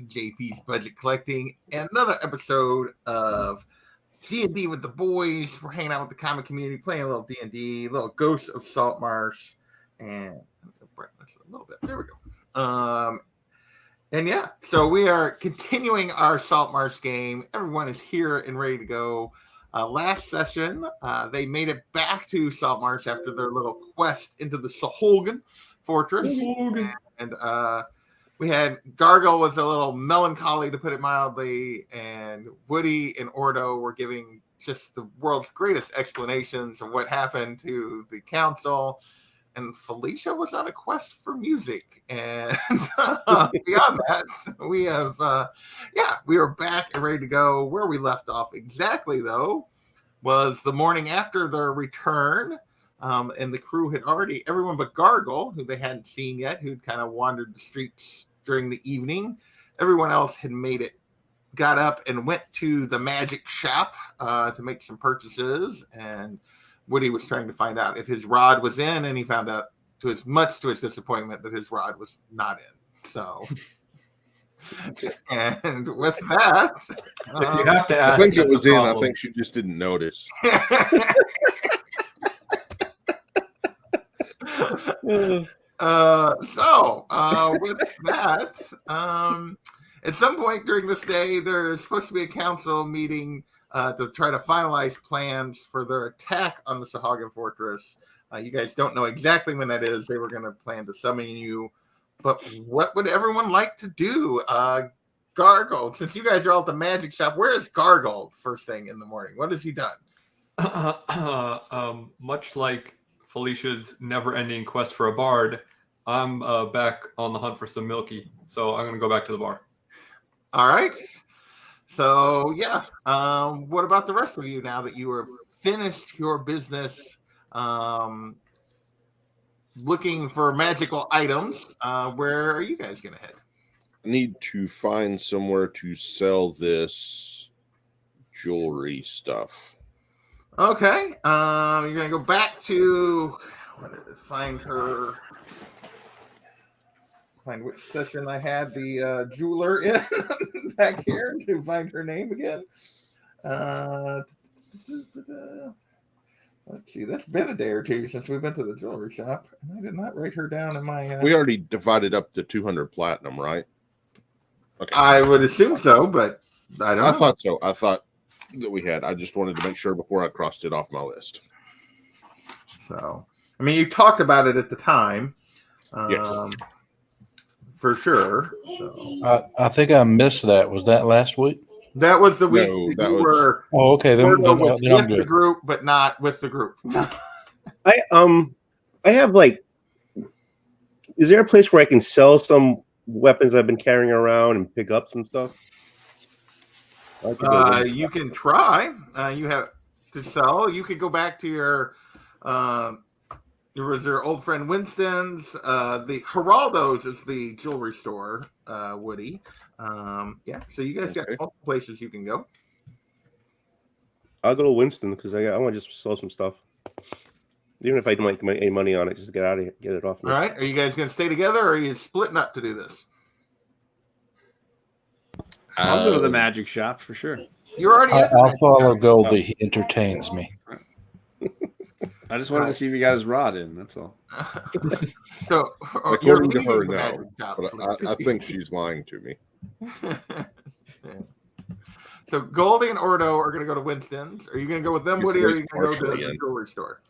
to JP's Budget Collecting, and another episode of D&D with the boys. We're hanging out with the comic community, playing a little D&D, little Ghosts of Saltmarsh, and a little bit. There we go. And yeah, so we are continuing our Saltmarsh game. Everyone is here and ready to go. Last session, they made it back to Saltmarsh after their little quest into the Saholgan Fortress. And we had Gargle was a little melancholy, to put it mildly, and Woody and Ordo were giving just the world's greatest explanations of what happened to the council. And Felicia was on a quest for music. And beyond that, we have, we are back and ready to go. Where we left off exactly, though, was the morning after their return. And the crew had already, everyone but Gargle, who they hadn't seen yet, who'd kind of wandered the streets during the evening. Everyone else had made it, got up and went to the magic shop to make some purchases. And Woody was trying to find out if his rod was in, and he found out, much to his disappointment, that his rod was not in. So, and with that, if you have to ask, I think it was in. I think she just didn't notice. With that, at some point during this day, there's supposed to be a council meeting to try to finalize plans for their attack on the Saholgan Fortress. You guys don't know exactly when that is. They were going to plan to summon you. But what would everyone like to do? Gargle, since you guys are all at the magic shop, where is Gargle first thing in the morning? What has he done? Much like Felicia's never-ending quest for a bard, I'm back on the hunt for some Milky. So I'm going to go back to the bar. All right. So, yeah. What about the rest of you now that you are finished your business looking for magical items? Where are you guys going to head? I need to find somewhere to sell this jewelry stuff. Okay. You're going to go back to find which session I had the jeweler in back here to find her name again. Let's see. That's been a day or two since we've been to the jewelry shop, and I did not write her down in my. We already divided up to 200 platinum, right? Okay. I would assume so, but I don't know. I thought so. I thought that we had. I just wanted to make sure before I crossed it off my list. So, I mean, you talked about it at the time. Yes. For sure. So. I think I missed that. Was that last week? That was the week that you was... were. Oh, okay. Then with I'm good. The group, but not with the group. I have is there a place where I can sell some weapons I've been carrying around and pick up some stuff? You can try. You have to sell. You could go back to your. There was your old friend Winston's. The Geraldo's is the jewelry store, Woody. So you guys got multiple places you can go. I'll go to Winston because I want to just sell some stuff. Even if I don't make any money on it, just to get out of here, get it off me. All right. Are you guys going to stay together, or are you splitting up to do this? I'll go to the magic shop for sure. You're already. I'll follow Goldie. He entertains me. I just wanted to see if he got his rod in. That's all. So, according to her, no. But I think she's lying to me. Yeah. So, Goldie and Ordo are going to go to Winston's. Are you going to go with them, Woody, or are you going to go to the jewelry store?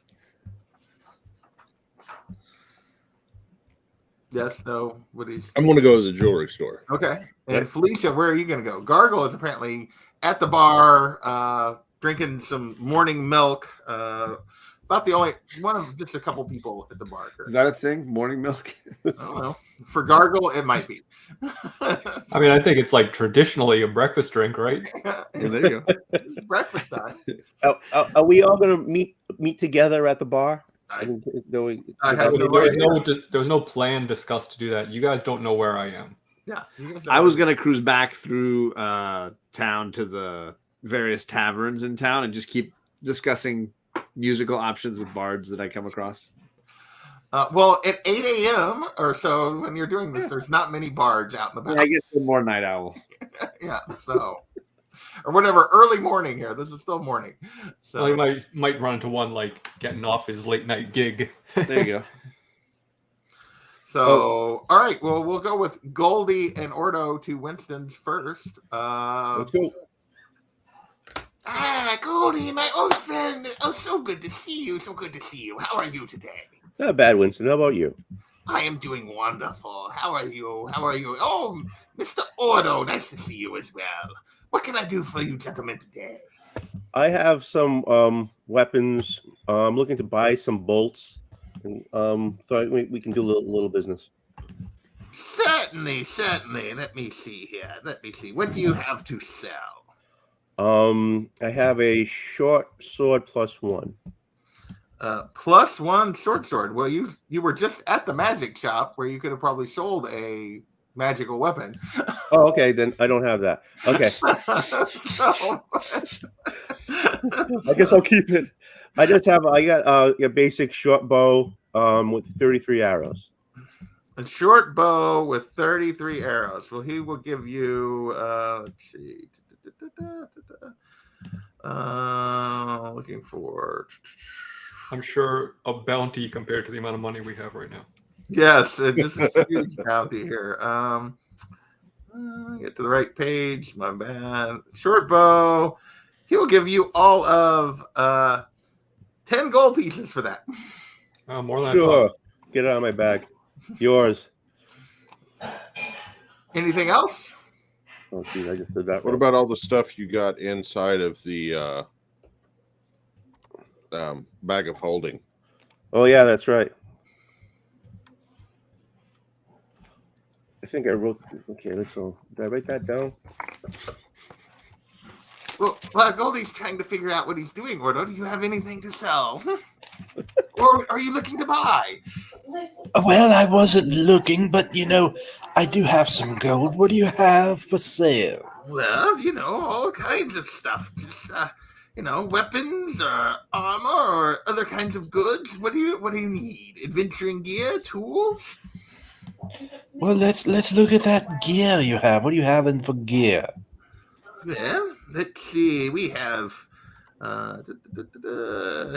Yes, no, Woody's. I'm going to go to the jewelry store. Okay. And Felicia, where are you going to go? Gargle is apparently at the bar drinking some morning milk. About the only one of just a couple people at the bar. Is that a thing? Morning milk? I don't know. For Gargle, it might be. I mean, I think it's like traditionally a breakfast drink, right? Well, there you go. It's breakfast time. Are we all going to meet together at the bar? There was no plan discussed to do that. You guys don't know where I am. Yeah. I was going to cruise back through town to the various taverns in town and just keep discussing musical options with bards that I come across. Well, at 8 a.m. or so, when you're doing this, there's not many bards out and about. Yeah, I guess I'm more night owl. Yeah, so or whatever, early morning here. This is still morning. So Well, he might run into one like getting off his late night gig. There you go. So all right, well, we'll go with Goldie and Ordo to Winston's first. Let's go. Goldie, my old friend. Oh, so good to see you. So good to see you. How are you today? Not bad, Winston. How about you? I am doing wonderful. How are you? How are you? Oh, Mr. Ordo, nice to see you as well. What can I do for you, gentlemen, today? I have some weapons. I'm looking to buy some bolts. And, so we can do a little business. Certainly. Let me see here. What do you have to sell? I have a short sword +1. +1 short sword. Well, you were just at the magic shop where you could have probably sold a magical weapon. Oh, okay. Then I don't have that. Okay. I guess I'll keep it. I got a basic short bow with 33 arrows. A short bow with 33 arrows. Well, he will give you let's see. Looking for. I'm sure a bounty compared to the amount of money we have right now. Yes, this is a huge bounty here. Get to the right page. My bad. Short bow. He will give you all of 10 gold pieces for that. More than Sure. Get it out of my bag. Yours. Anything else? Oh, geez, I just did that. What wrong. about all the stuff you got inside of the bag of holding? Oh, yeah, that's right. I think I wrote. Okay, let's go. Did I write that down? Well, while Goldie's trying to figure out what he's doing, Ordo, do you have anything to sell? Or are you looking to buy? Well, I wasn't looking, but I do have some gold. What do you have for sale? Well, all kinds of stuff. Just, weapons or armor or other kinds of goods. What do you need? Adventuring gear, tools? Well, let's look at that gear you have. What are you having for gear? Well, let's see. We have.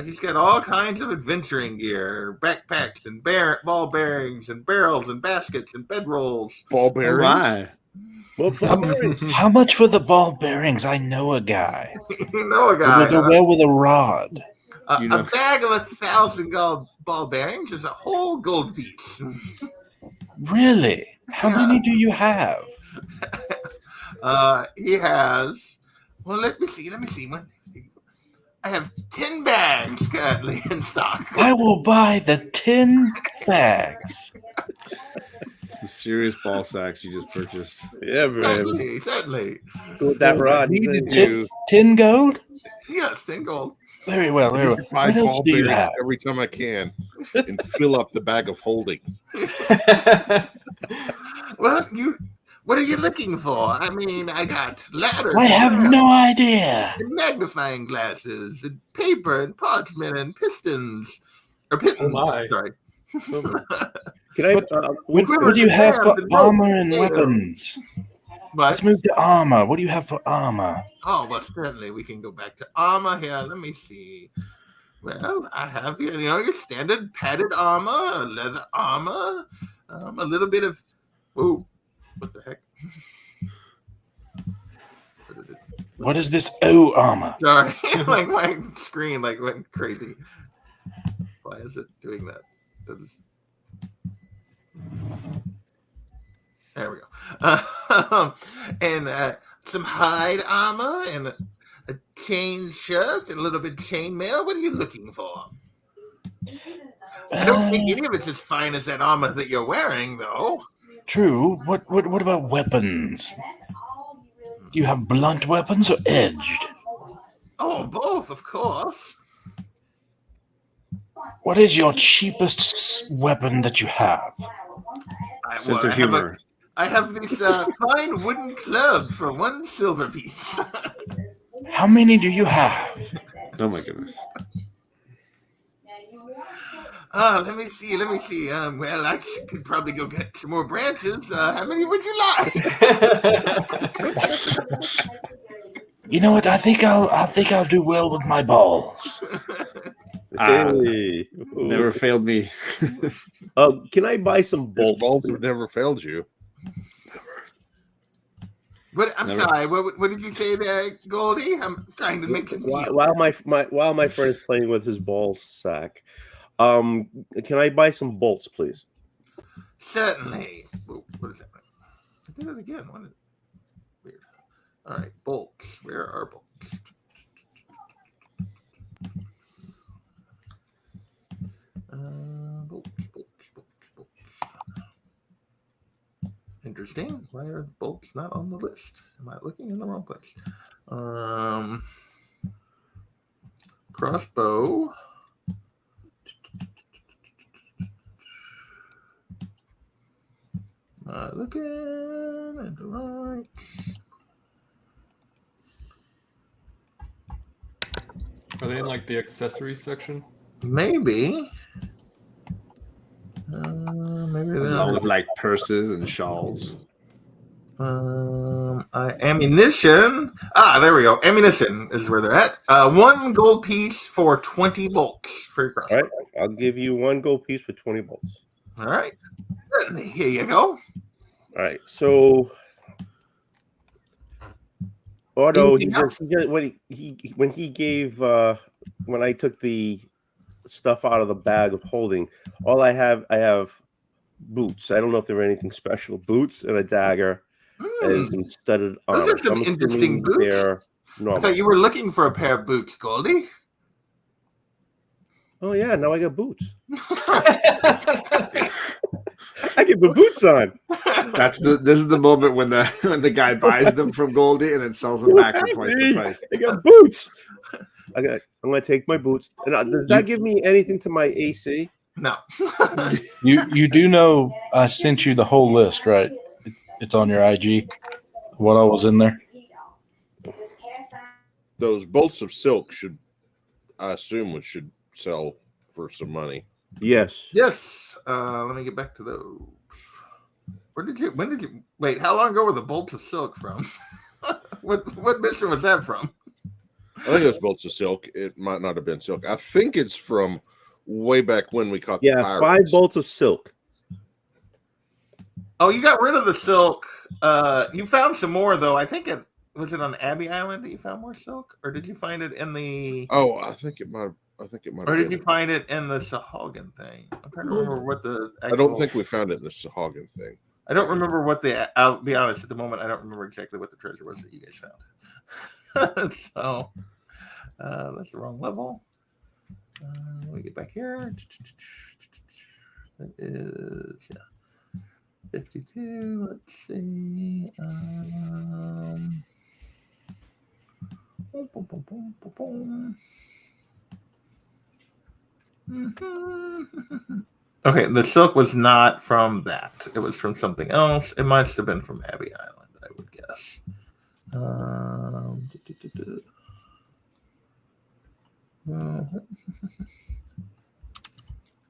He's got all kinds of adventuring gear, backpacks and ball bearings and barrels and baskets and bedrolls. Ball Oh, bearings? my. Well, How much for the ball bearings? I know a guy. You know a It guy. would go well with a rod. You know. A bag of 1,000 gold ball bearings is a whole gold piece. Really? How many do you have? He has. Well, let me see. I have 10 bags currently in stock. I will buy the 10 bags. Some serious ball sacks you just purchased. yeah, man. Certainly. Go with that rod. Needed to 10 gold? Yes, 10 gold. Very well, very well. buy What else ball do you bearings have? every time I can and fill up the bag of holding. Well, what are you looking for? I mean, I got ladders. I have no idea. and magnifying glasses and paper and parchment and pistons. Or pittons, Oh my. sorry. Can I? Winston, What do you have for Quiver, armor and quiver. weapons? But, Let's move to armor. What do you have for armor? oh, well, certainly we can go back to armor here. Let me see. Well, I have here, your standard padded armor, leather armor, a little bit of. Ooh, what the heck? What is this O armor? Sorry, like my screen went crazy. Why is it doing that? There we go. And some hide armor and a chain shirt and a little bit of chainmail. What are you looking for? I don't think any of it's as fine as that armor that you're wearing, though. True. What about weapons? Do you have blunt weapons or edged? Oh, both, of course. What is your cheapest weapon that you have? Sense of humor. I have this fine wooden club for 1 silver piece. How many do you have? Oh my goodness. Let me see. Well, I could probably go get some more branches. How many would you like? You know what? I think I'll do well with my balls. Hey. Never failed me. Can I buy some His bolts? balls have never failed you. What? I'm Never. sorry. What did you say there, Goldie? I'm trying to make some deal. While my friend is playing with his ball sack, can I buy some bolts, please? Certainly. Whoa, what is that? I did it again. What is it? Weird. All right, bolts. Where are bolts? Bolts. Interesting. Why are bolts not on the list? Am I looking in the wrong place? Crossbow. Looking at the right. Are they in like the accessories section? Maybe. Maybe they're Along not. with like purses and shawls. Ammunition. There we go. Ammunition is where they're at. 1 gold piece for 20 bolts for your crossbow. All right, I'll give you 1 gold piece for 20 bolts. All right. Here you go. All right, so Otto, Anything else? when I took the stuff out of the bag of holding, I have boots. I don't know if there were anything special. Boots and a dagger and some studded armor. Those are some I'm interesting assuming boots. they're I normal. thought you were looking for a pair of boots, Goldie. Oh yeah, now I got boots. I get my boots on. This is the moment when the guy buys them from Goldie and then sells them back for twice the price. I got boots. I'm gonna take my boots. And does that give me anything to my AC? No. You do know I sent you the whole list, right? It's on your IG. What all was in there? Those bolts of silk should sell for some money. Yes. Yes. Let me get back to those. When did you wait? How long ago were the bolts of silk from? what mission was that from? I think it was bolts of silk. It might not have been silk. I think it's from way back when we caught the pirates. 5 bolts of silk. Oh, you got rid of the silk. You found some more though. I think was it on Abbey Island that you found more silk, or did you find it in the? Oh, I think it might. Or did you find it in the Sahagin thing? I'm trying to remember what the. I don't think we found it in the Sahagin thing. I don't remember what I'll be honest. At the moment, I don't remember exactly what the treasure was that you guys found. So that's the wrong level. Let me get back here. That is 52. Let's see. Okay, the silk was not from that. It was from something else. It must have been from Abbey Island, I would guess.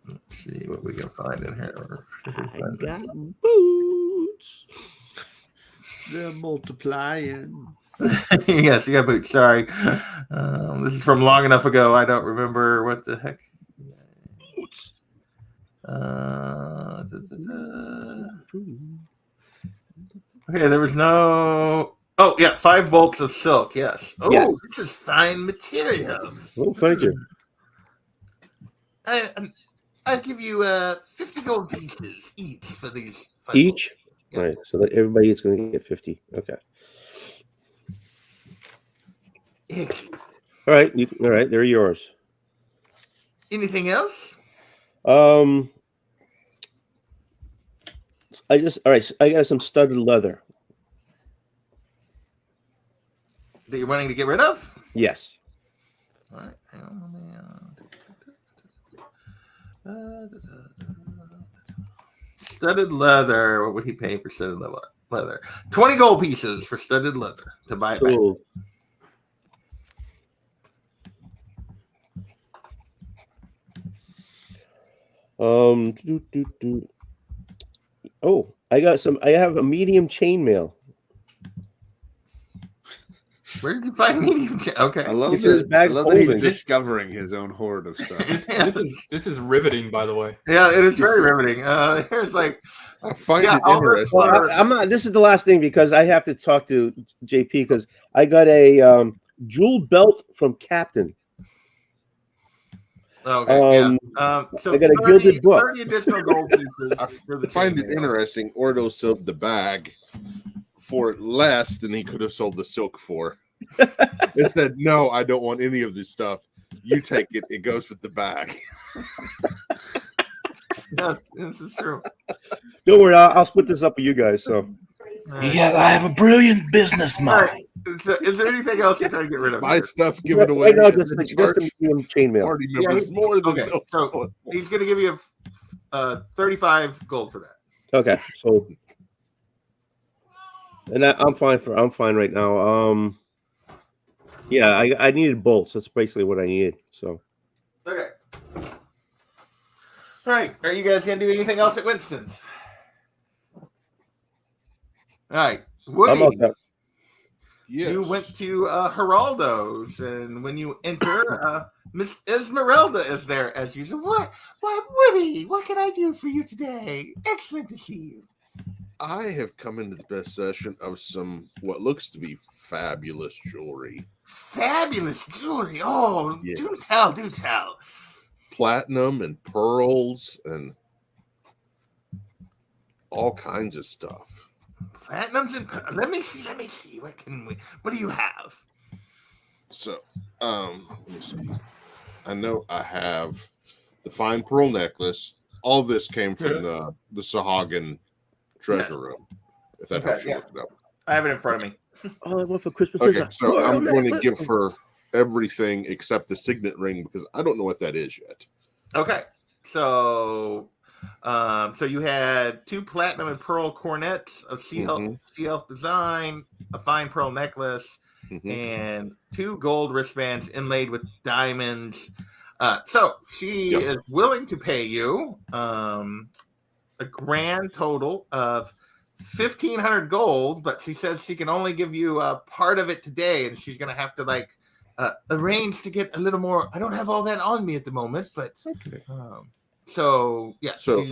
Let's see what we can find in here. I got boots. They're multiplying. Yes, you got boots. Sorry. This is from long enough ago. I don't remember what the heck. Boots. Okay, there was no. Oh, yeah, 5 bolts of silk. Yes. Oh, Yes. This is fine material. Oh, thank you. I'll give you 50 gold pieces each for these. 5 Each? Yeah. Right. So that everybody is going to get 50. Okay. bolts. All right. All right. They're yours. Anything else? I got some studded leather. That you're wanting to get rid of? Yes. All right. Hang on, studded leather. What would he pay for studded leather? 20 gold pieces for studded leather to buy it back. So, Oh, I got some. I have a medium chainmail. Where did you find medium? Okay. I love It's in his that. bag I of love that he's holding. discovering his own hoard of stuff. This is riveting, by the way. Yeah, it is very riveting. There's like, I find yeah, it all those interesting. are- I'm not. This is the last thing because I have to talk to JP because I got a jewel belt from Captain. Okay, so I got a gilded book. 30 additional gold pieces I for the find it chainmail. interesting. Ordo sold the bag for less than he could have sold the silk for. It said, "No, I don't want any of this stuff. You take it. It goes with the bag." Yes, this is true. Don't worry, I'll split this up with you guys. So Yeah, I have a brilliant business All mind. right. Is there anything else you're trying to get rid of? Buy here? stuff, give it away. right now, and just then just charge a medium chainmail. party Yeah, members more than okay, those. so he's going to give you 35 gold for that. Okay, so and I'm fine right now. Yeah, I needed bolts. That's basically what I needed. So Okay. All right. Are you guys going to do anything else at Winston's? All right. Woody, I'm all set. Yes. you went to Geraldo's, and when you enter, Miss Esmeralda is there as usual. What, Woody? What can I do for you today? Excellent to see you. I have come into the best session of some what looks to be fabulous jewelry. Fabulous jewelry. Oh, Yes. do tell. Platinum and pearls and all kinds of stuff. Platinums and let me see. What do you have? So, let me see. I know I have the fine pearl necklace. All this came from the Sahagin treasure room. If that Okay, helps you yeah. look it up. I have it in front of me. All I want for Christmas Okay, is a so I'm pearl going to necklace. give her everything except the signet ring because I don't know what that is yet. Okay, so you had 2 platinum and pearl cornets of sea elf design, a fine pearl necklace, Mhm. and 2 gold wristbands inlaid with diamonds. So she Yep. is willing to pay you a grand total of 1,500 gold, but she says she can only give you part of it today, and she's going to have to arrange to get a little more. I don't have all that on me at the moment, but Okay. so yeah, So-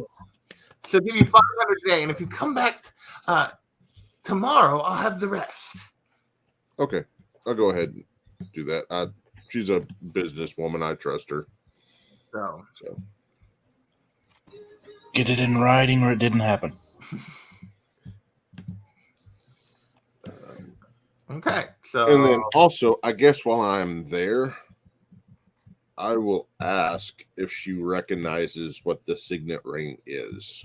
she'll give you 500 today, and if you come back tomorrow, I'll have the rest. Okay. I'll go ahead and do that. She's a businesswoman. I trust her. So So Get it in writing or it didn't happen. okay, so and then also, I guess while I'm there, I will ask if she recognizes what the signet ring is.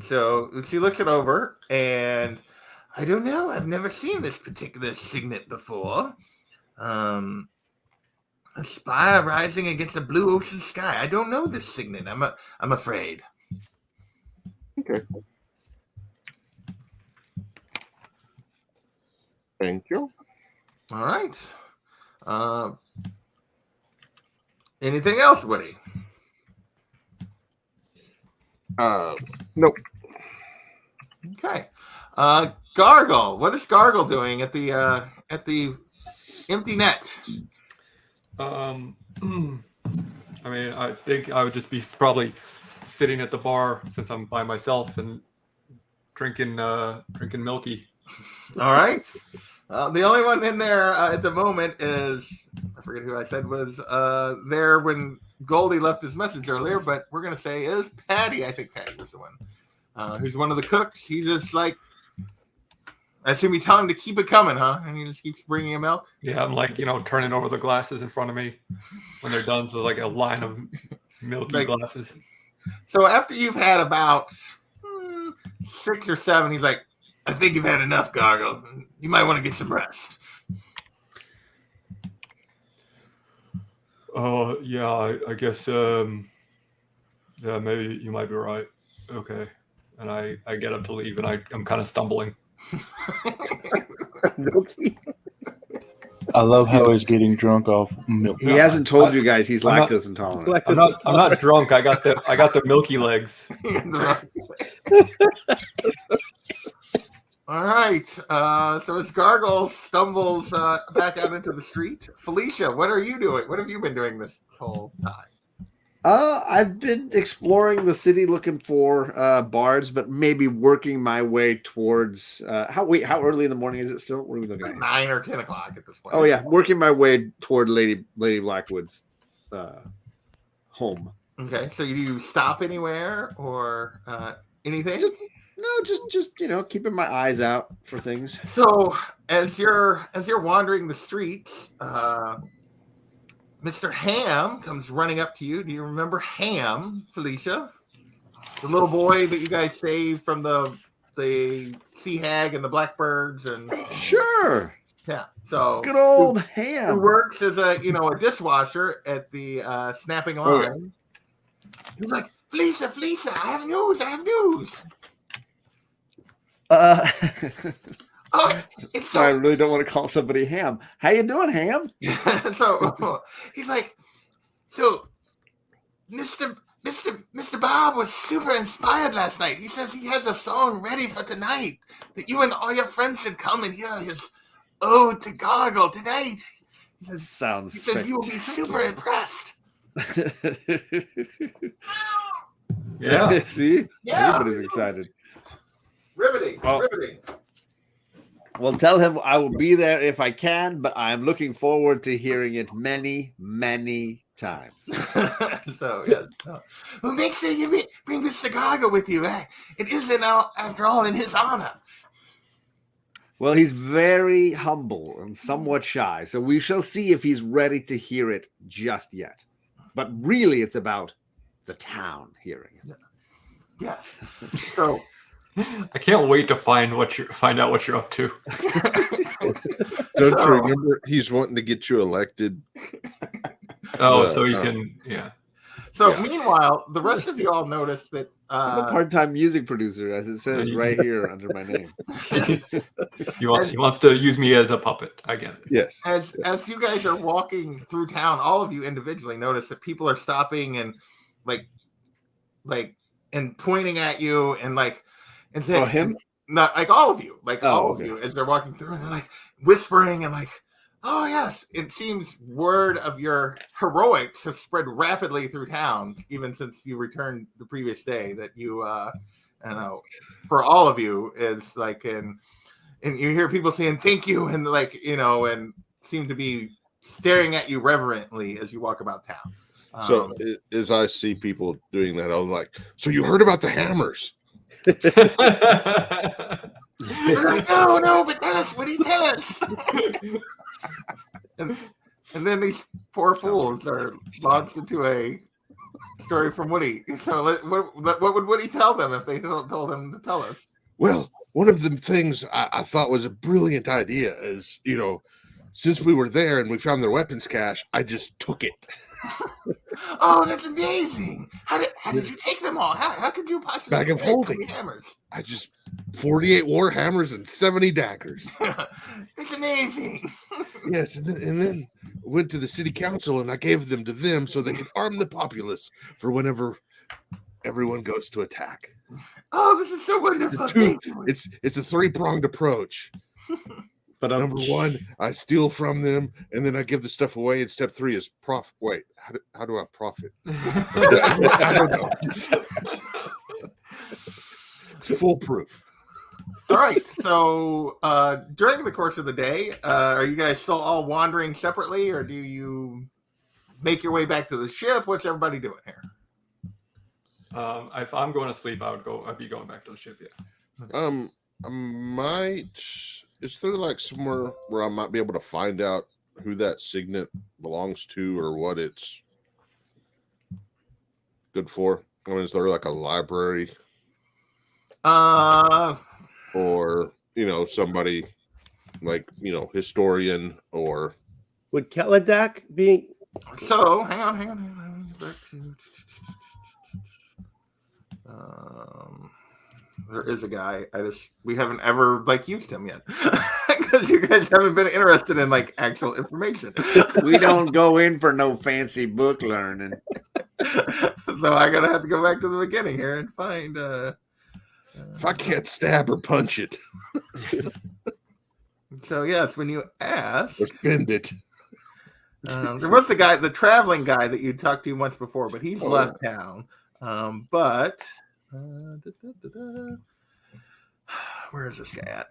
So she looks it over, and I don't know. I've never seen this particular signet before. A spire rising against the blue ocean sky. I don't know this signet. I'm afraid. Okay. Thank you. All right. Anything else, Woody? Nope. Okay. Gargle. What is Gargle doing at the empty net? I mean, I think I would just be probably sitting at the bar since I'm by myself and drinking milky. All right. The only one in there at the moment is, I forget who I said was there when Goldie left his message earlier, but we're going to say is Patty. I think Patty was the one who's one of the cooks. He just I assume you tell him to keep it coming, huh? And he just keeps bringing him milk. Yeah, I'm turning over the glasses in front of me when they're done. So like a line of milky glasses. So after you've had about 6 or 7, he's like, I think you've had enough, Gargle. You might want to get some rest. Oh, yeah, I guess, yeah, maybe you might be right. Okay. And I get up to leave, and I'm kind of stumbling. Milky. I love how he's getting drunk off milk. He hasn't told you guys he's I'm not- lactose intolerant. I'm not drunk. I got the milky legs. All right. So as Gargle stumbles back out into the street, Felicia, what are you doing? What have you been doing this whole time? I've been exploring the city looking for bards, but maybe working my way towards how early in the morning is it still? What are we looking at? 9 or 10 o'clock at this point. Oh yeah, working my way toward Lady Blackwood's home. Okay. So do you stop anywhere or anything? Just keeping my eyes out for things. So as you're wandering the streets, Mr. Ham comes running up to you. Do you remember Ham, Felicia? The little boy that you guys saved from the sea hag and the blackbirds and Sure. yeah. So Good old who Ham. works as a dishwasher at the snapping line. He's like, Felicia, I have news. Oh, it's Sorry, I so really don't want to call somebody Ham. How you doing, Ham? so he's like, so Mr. Bob was super inspired last night. He says he has a song ready for tonight that you and all your friends should come and hear his ode to Gargle tonight. He says, Sounds he said you will be super impressed. Yeah. See? Yeah. Everybody's excited. Riveting. Well, tell him I will be there if I can, but I'm looking forward to hearing it many, many times. So yes. Well, make sure you bring Mr. Gargle with you. It isn't after all in his honor. Well, he's very humble and somewhat shy, so we shall see if he's ready to hear it just yet. But really, it's about the town hearing it. Yes. So I can't wait to find out what you're up to. Don't you remember he's wanting to get you elected? Oh, so you can, yeah. So meanwhile, the rest of you all notice that I'm a part-time music producer, as it says right here under my name. He wants to use me as a puppet. I get it. Yes. as you guys are walking through town, all of you individually notice that people are stopping and like and pointing at you and saying, him? Not like all of you, all okay. of you as they're walking through and they're like whispering and like, oh yes, it seems word of your heroics have spread rapidly through town, even since you returned the previous day. That you, for all of you, is like, and you hear people saying thank you and and seem to be staring at you reverently as you walk about town. So as I see people doing that, I'm like, so you heard about the hammers? No, but tell us. What do you tell us? and then these poor fools are launched into a story from Woody. So what would Woody tell them if they told him to tell us? Well, one of the things I thought was a brilliant idea is, since we were there and we found their weapons cache, I just took it. Oh, that's amazing! How did you take them all? How could you possibly Bag of take holding. hammers? I just 48 war hammers and 70 daggers. It's amazing. Yes, and then went to the city council and I gave them to them so they could arm the populace for whenever everyone goes to attack. Oh, this is so wonderful. Thank you. It's a three-pronged approach. But number one, I steal from them, and then I give the stuff away. And step 3 is profit. Wait, how do I profit? I don't know. It's foolproof. All right. So during the course of the day, are you guys still all wandering separately, or do you make your way back to the ship? What's everybody doing here? If I'm going to sleep, I'd be going back to the ship. Yeah. I might. Is there somewhere where I might be able to find out who that signet belongs to or what it's good for? I mean, is there a library? Or, somebody historian or. Would Keladak be? So hang on. Back to. There is a guy. We haven't ever used him yet. Because you guys haven't been interested in like actual information. We don't go in for no fancy book learning. So I gotta have to go back to the beginning here and find. If I can't stab or punch it So yes, when you asked, or spend it, there was the traveling guy that you talked to once before, but he's Oh, left town. But where is this guy at?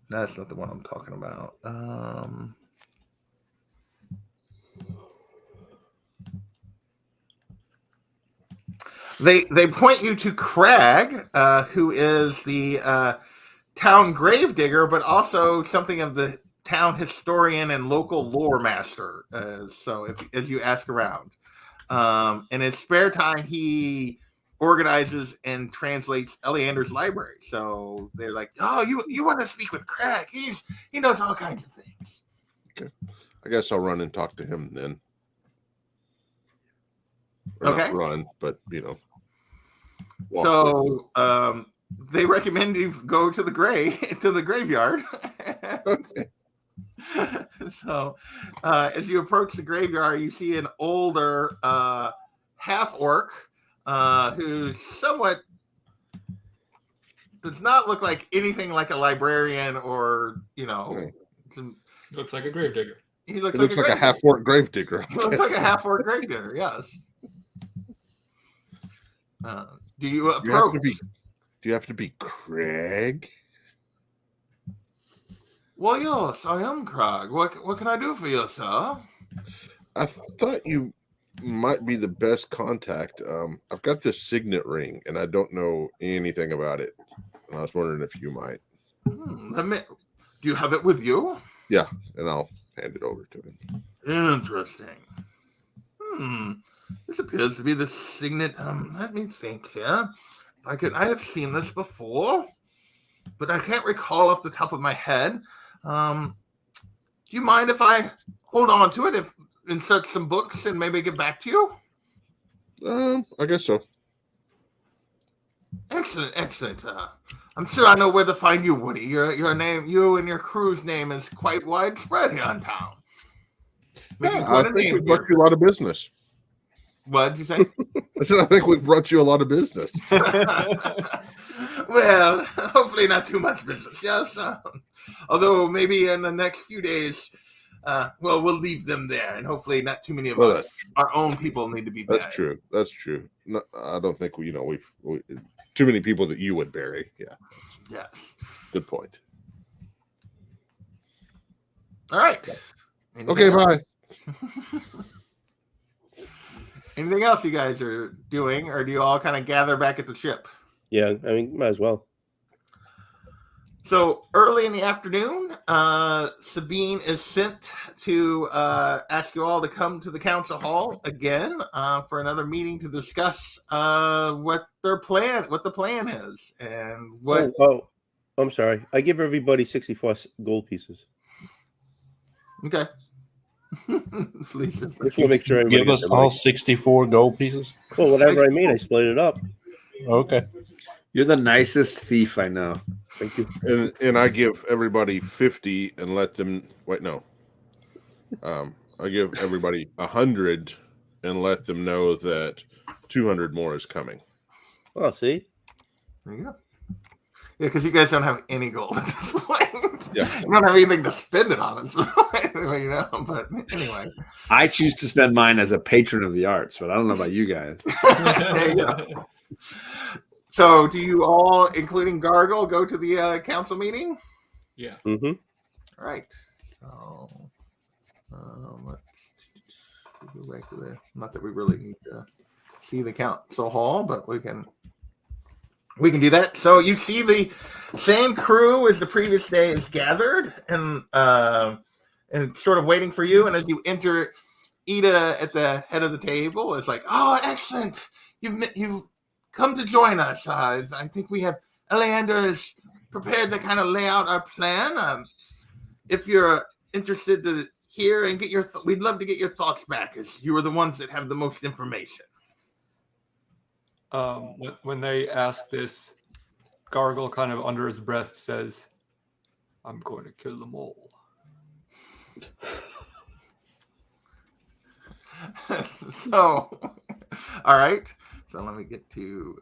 That's not the one I'm talking about. They point you to Crag, who is the town gravedigger, but also something of the town historian and local lore master. So as you ask around, in his spare time, he organizes and translates Eleander's library. So they're like, "Oh, you want to speak with Crag? He knows all kinds of things." okay. I guess I'll run and talk to him then. Or Okay. Not run, but walk So they recommend you go to the graveyard. Okay. So as you approach the graveyard, you see an older half orc who somewhat does not look like anything like a librarian or Looks like a gravedigger. he looks It looks like a half-orc gravedigger. He looks like a half orc gravedigger. Yes. Do you approach? Do you have to be Craig? Well, yes, I am Crag. What can I do for you, sir? I thought you might be the best contact. I've got this signet ring, and I don't know anything about it. And I was wondering if you might. Do you have it with you? Yeah, and I'll hand it over to him. Interesting. This appears to be the signet. Let me think here. I have seen this before, but I can't recall off the top of my head. Do you mind if I hold on to it, insert some books, and maybe get back to you? I guess so. Excellent. I'm sure I know where to find you, Woody. Your name, you and your crew's name is quite widespread here in town. Yeah, I think we've brought you a lot of business. What did you say? I said I think we've brought you a lot of business. Well, hopefully not too much business. Yes. Although maybe in the next few days, we'll leave them there, and hopefully not too many of us, our own people, need to be buried. That's true. No, I don't think we've too many people that you would bury. Yeah. Yes. Good point. All right. Okay. Bye. Anything else you guys are doing, or do you all kind of gather back at the ship? Yeah, I mean, might as well. So early in the afternoon, Sabine is sent to ask you all to come to the council hall again for another meeting to discuss what the plan is, and what. Oh, I'm sorry. I give everybody 64 gold pieces. Okay. Felicia. Just want to make sure everybody Give us all 64 gold pieces. Well, whatever I made, I split it up. Okay. You're the nicest thief I know. Thank you. And I give everybody 50 and let them wait. No. I give everybody 100 and let them know that 200 more is coming. Oh, see? There you go. Yeah, because you guys don't have any gold at this point. Yeah. You don't have anything to spend it on. So, but anyway. I choose to spend mine as a patron of the arts, but I don't know about you guys. There you go. So, do you all, including Gargle, go to the council meeting? Yeah. Mm-hmm. All right. So, let's go back to there. Not that we really need to see the council hall, but we can do that. So you see the same crew as the previous day is gathered and sort of waiting for you. And as you enter, Ida at the head of the table is like, "Oh, excellent! You've come to join us. I think we have Eleander is prepared to kind of lay out our plan. If you're interested to hear and get your. We'd love to get your thoughts back, as you are the ones that have the most information. When they ask this, Gargle kind of under his breath says, "I'm going to kill them all." So, all right. So let me get to.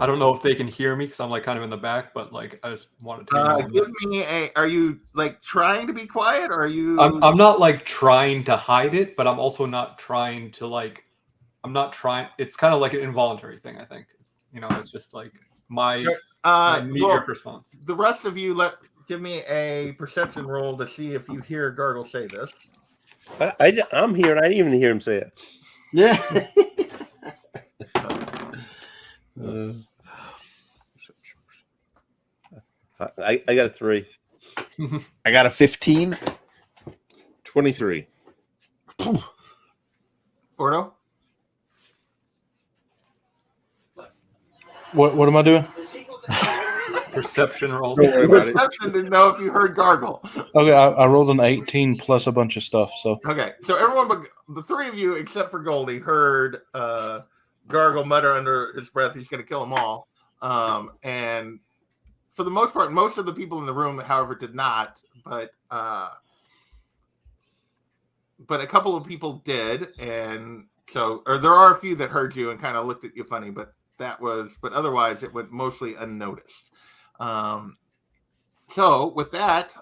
I don't know if they can hear me because I'm like kind of in the back, but like I just wanted to. Give me a. Are you like trying to be quiet, or are you? I'm not like trying to hide it, but I'm also not trying to like. I'm not trying. It's kind of like an involuntary thing. I think it's it's just like my knee-jerk response. The rest of you, give me a perception roll to see if you hear Gargle say this. I'm here, and I didn't even hear him say it. Yeah. I got a 3. I got a 15. 23. Bordeaux? What am I doing? Perception roll. Don't worry about it. Perception didn't know if you heard Gargle. Okay, I rolled an 18 plus a bunch of stuff. So Okay, so everyone but the three of you, except for Goldie, heard Gargle mutter under his breath, he's going to kill them all. And for the most part, most of the people in the room, however, did not. But a couple of people did, and so there are a few that heard you and kind of looked at you funny. But otherwise, it went mostly unnoticed. So with that,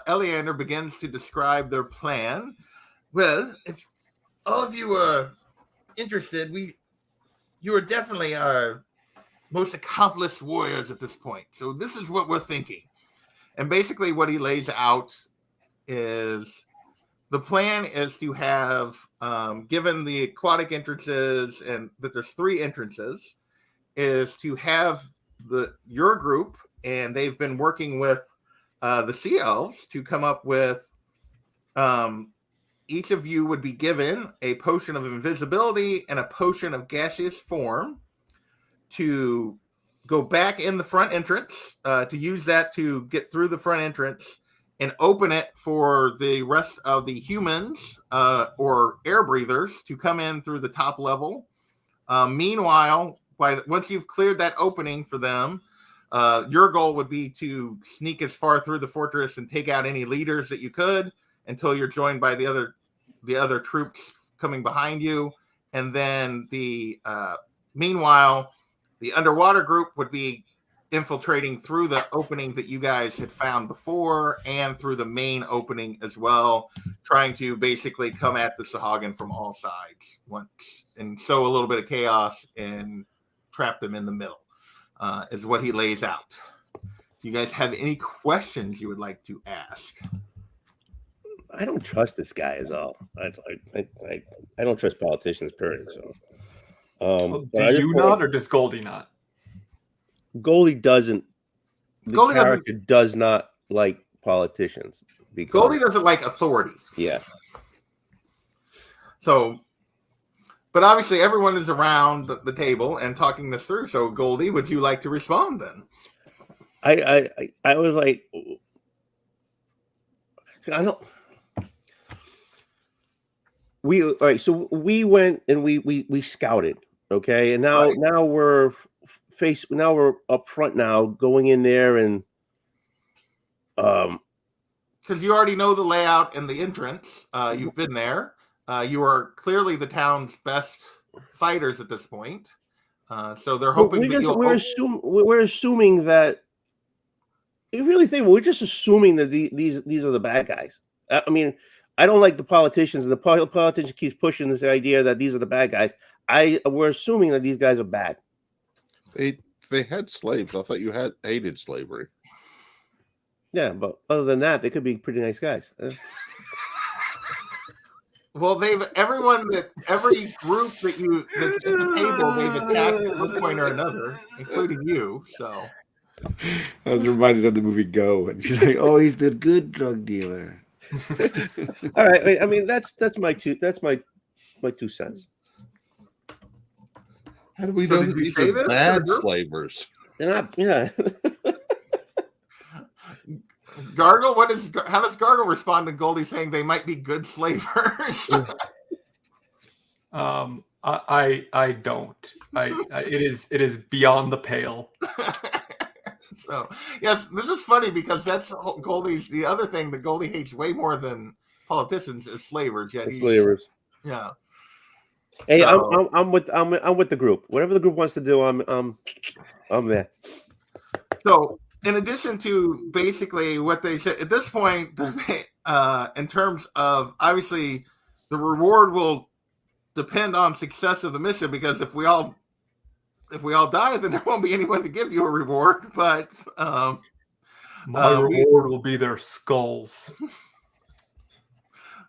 Eleander begins to describe their plan. Well, if all of you are interested, you are definitely our most accomplished warriors at this point. So this is what we're thinking. And basically what he lays out is the plan is to have, given the aquatic entrances and that there's 3 entrances, is to have your group, and they've been working with the Sea Elves to come up with, each of you would be given a potion of invisibility and a potion of gaseous form to go back in the front entrance, to use that to get through the front entrance and open it for the rest of the humans or air breathers to come in through the top level. Meanwhile, once you've cleared that opening for them, your goal would be to sneak as far through the fortress and take out any leaders that you could until you're joined by the other troops coming behind you. And then meanwhile, the underwater group would be infiltrating through the opening that you guys had found before and through the main opening as well, trying to basically come at the Sahagin from all sides and sow a little bit of chaos and trap them in the middle, is what he lays out. Do you guys have any questions you would like to ask? I don't trust this guy is all. I don't trust politicians, period. So, do you not, or does Goldie not? Goldie doesn't. Goldie character does not like politicians. Goldie doesn't like authority. Yeah. So, but obviously everyone is around the table and talking this through. So, Goldie, would you like to respond then? I was like, I don't. All right. So we went and we scouted. Okay, and now we're up front now, going in there and because you already know the layout and the entrance. You've been there. You are clearly the town's best fighters at this point. So they're hoping we're assuming that. You really think we're just assuming that these are the bad guys? I mean, I don't like the politicians, and the politician keeps pushing this idea that these are the bad guys. We're assuming that these guys are bad. They had slaves. I thought you hated slavery. Yeah, but other than that, they could be pretty nice guys. Well, every group that's at the table, they've attacked at one point or another, including you. So I was reminded of the movie Go, and she's like, "Oh, he's the good drug dealer." All right, I mean that's my 2 cents. How do we know that these are bad slavers? They're not. Yeah. Gargle, how does Gargle respond to Goldie saying they might be good slavers? I don't. It is beyond the pale. So yes, this is funny because that's Goldie's the other thing that Goldie hates way more than politicians is slavers. Yet he's, Flavors. yeah. Hey, So- I'm with the group. Whatever the group wants to do, I'm there. So, in addition to basically what they said at this point, in terms of obviously the reward will depend on success of the mission because if we all die, then there won't be anyone to give you a reward. But My reward will be their skulls.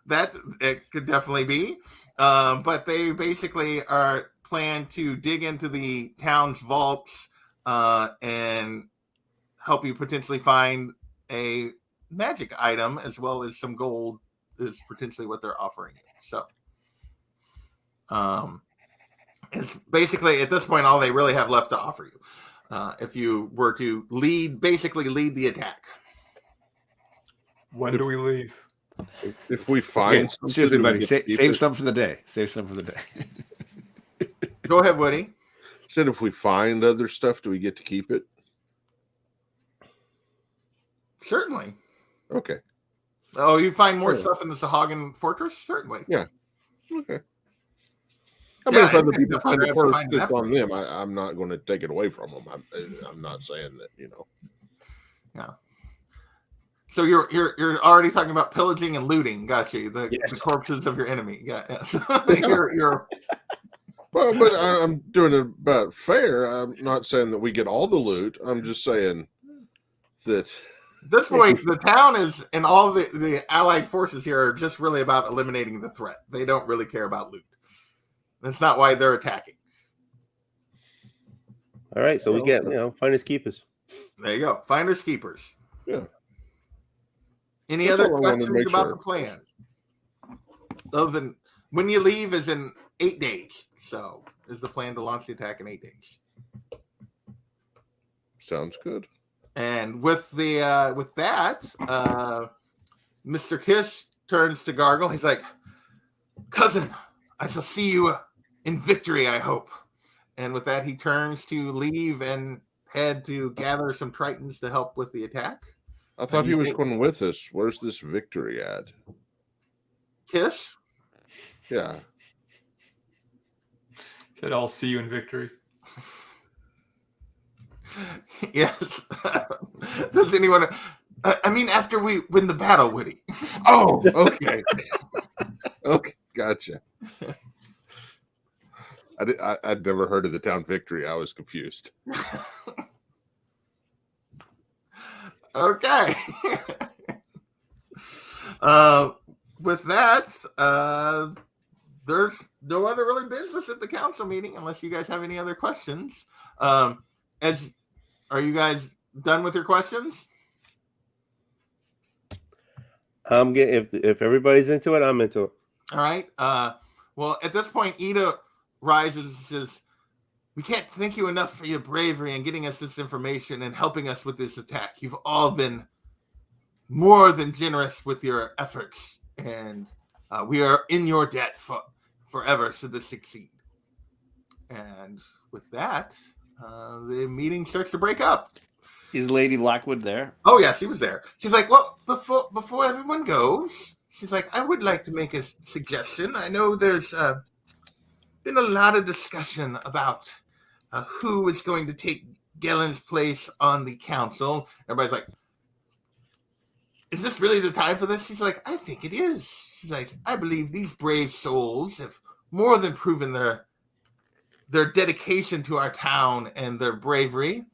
that it could definitely be. But they basically are plan to dig into the town's vaults and help you potentially find a magic item as well as some gold is potentially what they're offering you. So it's basically at this point all they really have left to offer you. If you were to lead the attack. When do we leave? If we find Okay, something, seriously, do we buddy, get to keep save it? some for the day. Save some for the day. Go ahead, Woody. Said if we find other stuff, do we get to keep it? Certainly. Okay. Oh, you find more Yeah. stuff in the Sahagan Fortress? Certainly. Yeah. Okay. I mean, Yeah, if other you can people find it definitely first, find it's that on first. them. I'm not going to take it away from them. I'm not saying that, Yeah. So you're already talking about pillaging and looting. Got you. The corpses of your enemy. Yeah. You're But I'm doing it about fair. I'm not saying that we get all the loot. I'm just saying that at this point, the town is and all the allied forces here are just really about eliminating the threat. They don't really care about loot. That's not why they're attacking. All right, so we get finders keepers. There you go. Finders keepers. Yeah. Any That's other all I wanted to questions make about sure. the plan? Other than when you leave is in 8 days. So is the plan to launch the attack in 8 days. sounds good. And with that, Mr. Kish turns to Gargle. He's like, "Cousin, I shall see you in victory, I hope." And with that, he turns to leave and head to gather some Tritons to help with the attack. I thought he was going with us. Where's this victory at? Kish? Yeah. Said I'll see you in victory. Yes. Does anyone... I mean, after we win the battle, Woody. Oh, okay. Okay, gotcha. I'd never heard of the town victory. I was confused. Okay. With that, there's no other really business at the council meeting unless you guys have any other questions. Are you guys done with your questions? I'm getting if everybody's into it, I'm into it. All right. Well, at this point, Ida rises and says, "We can't thank you enough for your bravery and getting us this information and helping us with this attack. You've all been more than generous with your efforts, and we are in your debt forever should this succeed." And with that, the meeting starts to break up. Is Lady Blackwood there? Oh, yeah, she was there. She's like, "Well, before everyone goes," she's like, "I would like to make a suggestion. I know there's been a lot of discussion about who is going to take Gellen's place on the council." Everybody's like, "Is this really the time for this?" She's like, "I think it is." She's like, "I believe these brave souls have more than proven their dedication to our town and their bravery.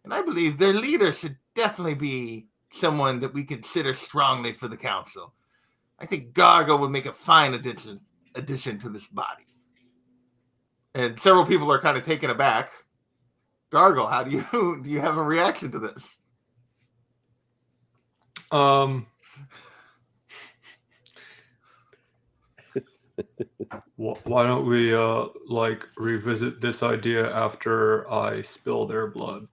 And I believe their leader should definitely be someone that we consider strongly for the council. I think Gargo would make a fine addition to this body." And several people are kind of taken aback. Gargle, how do you have a reaction to this? Why don't we revisit this idea after I spill their blood?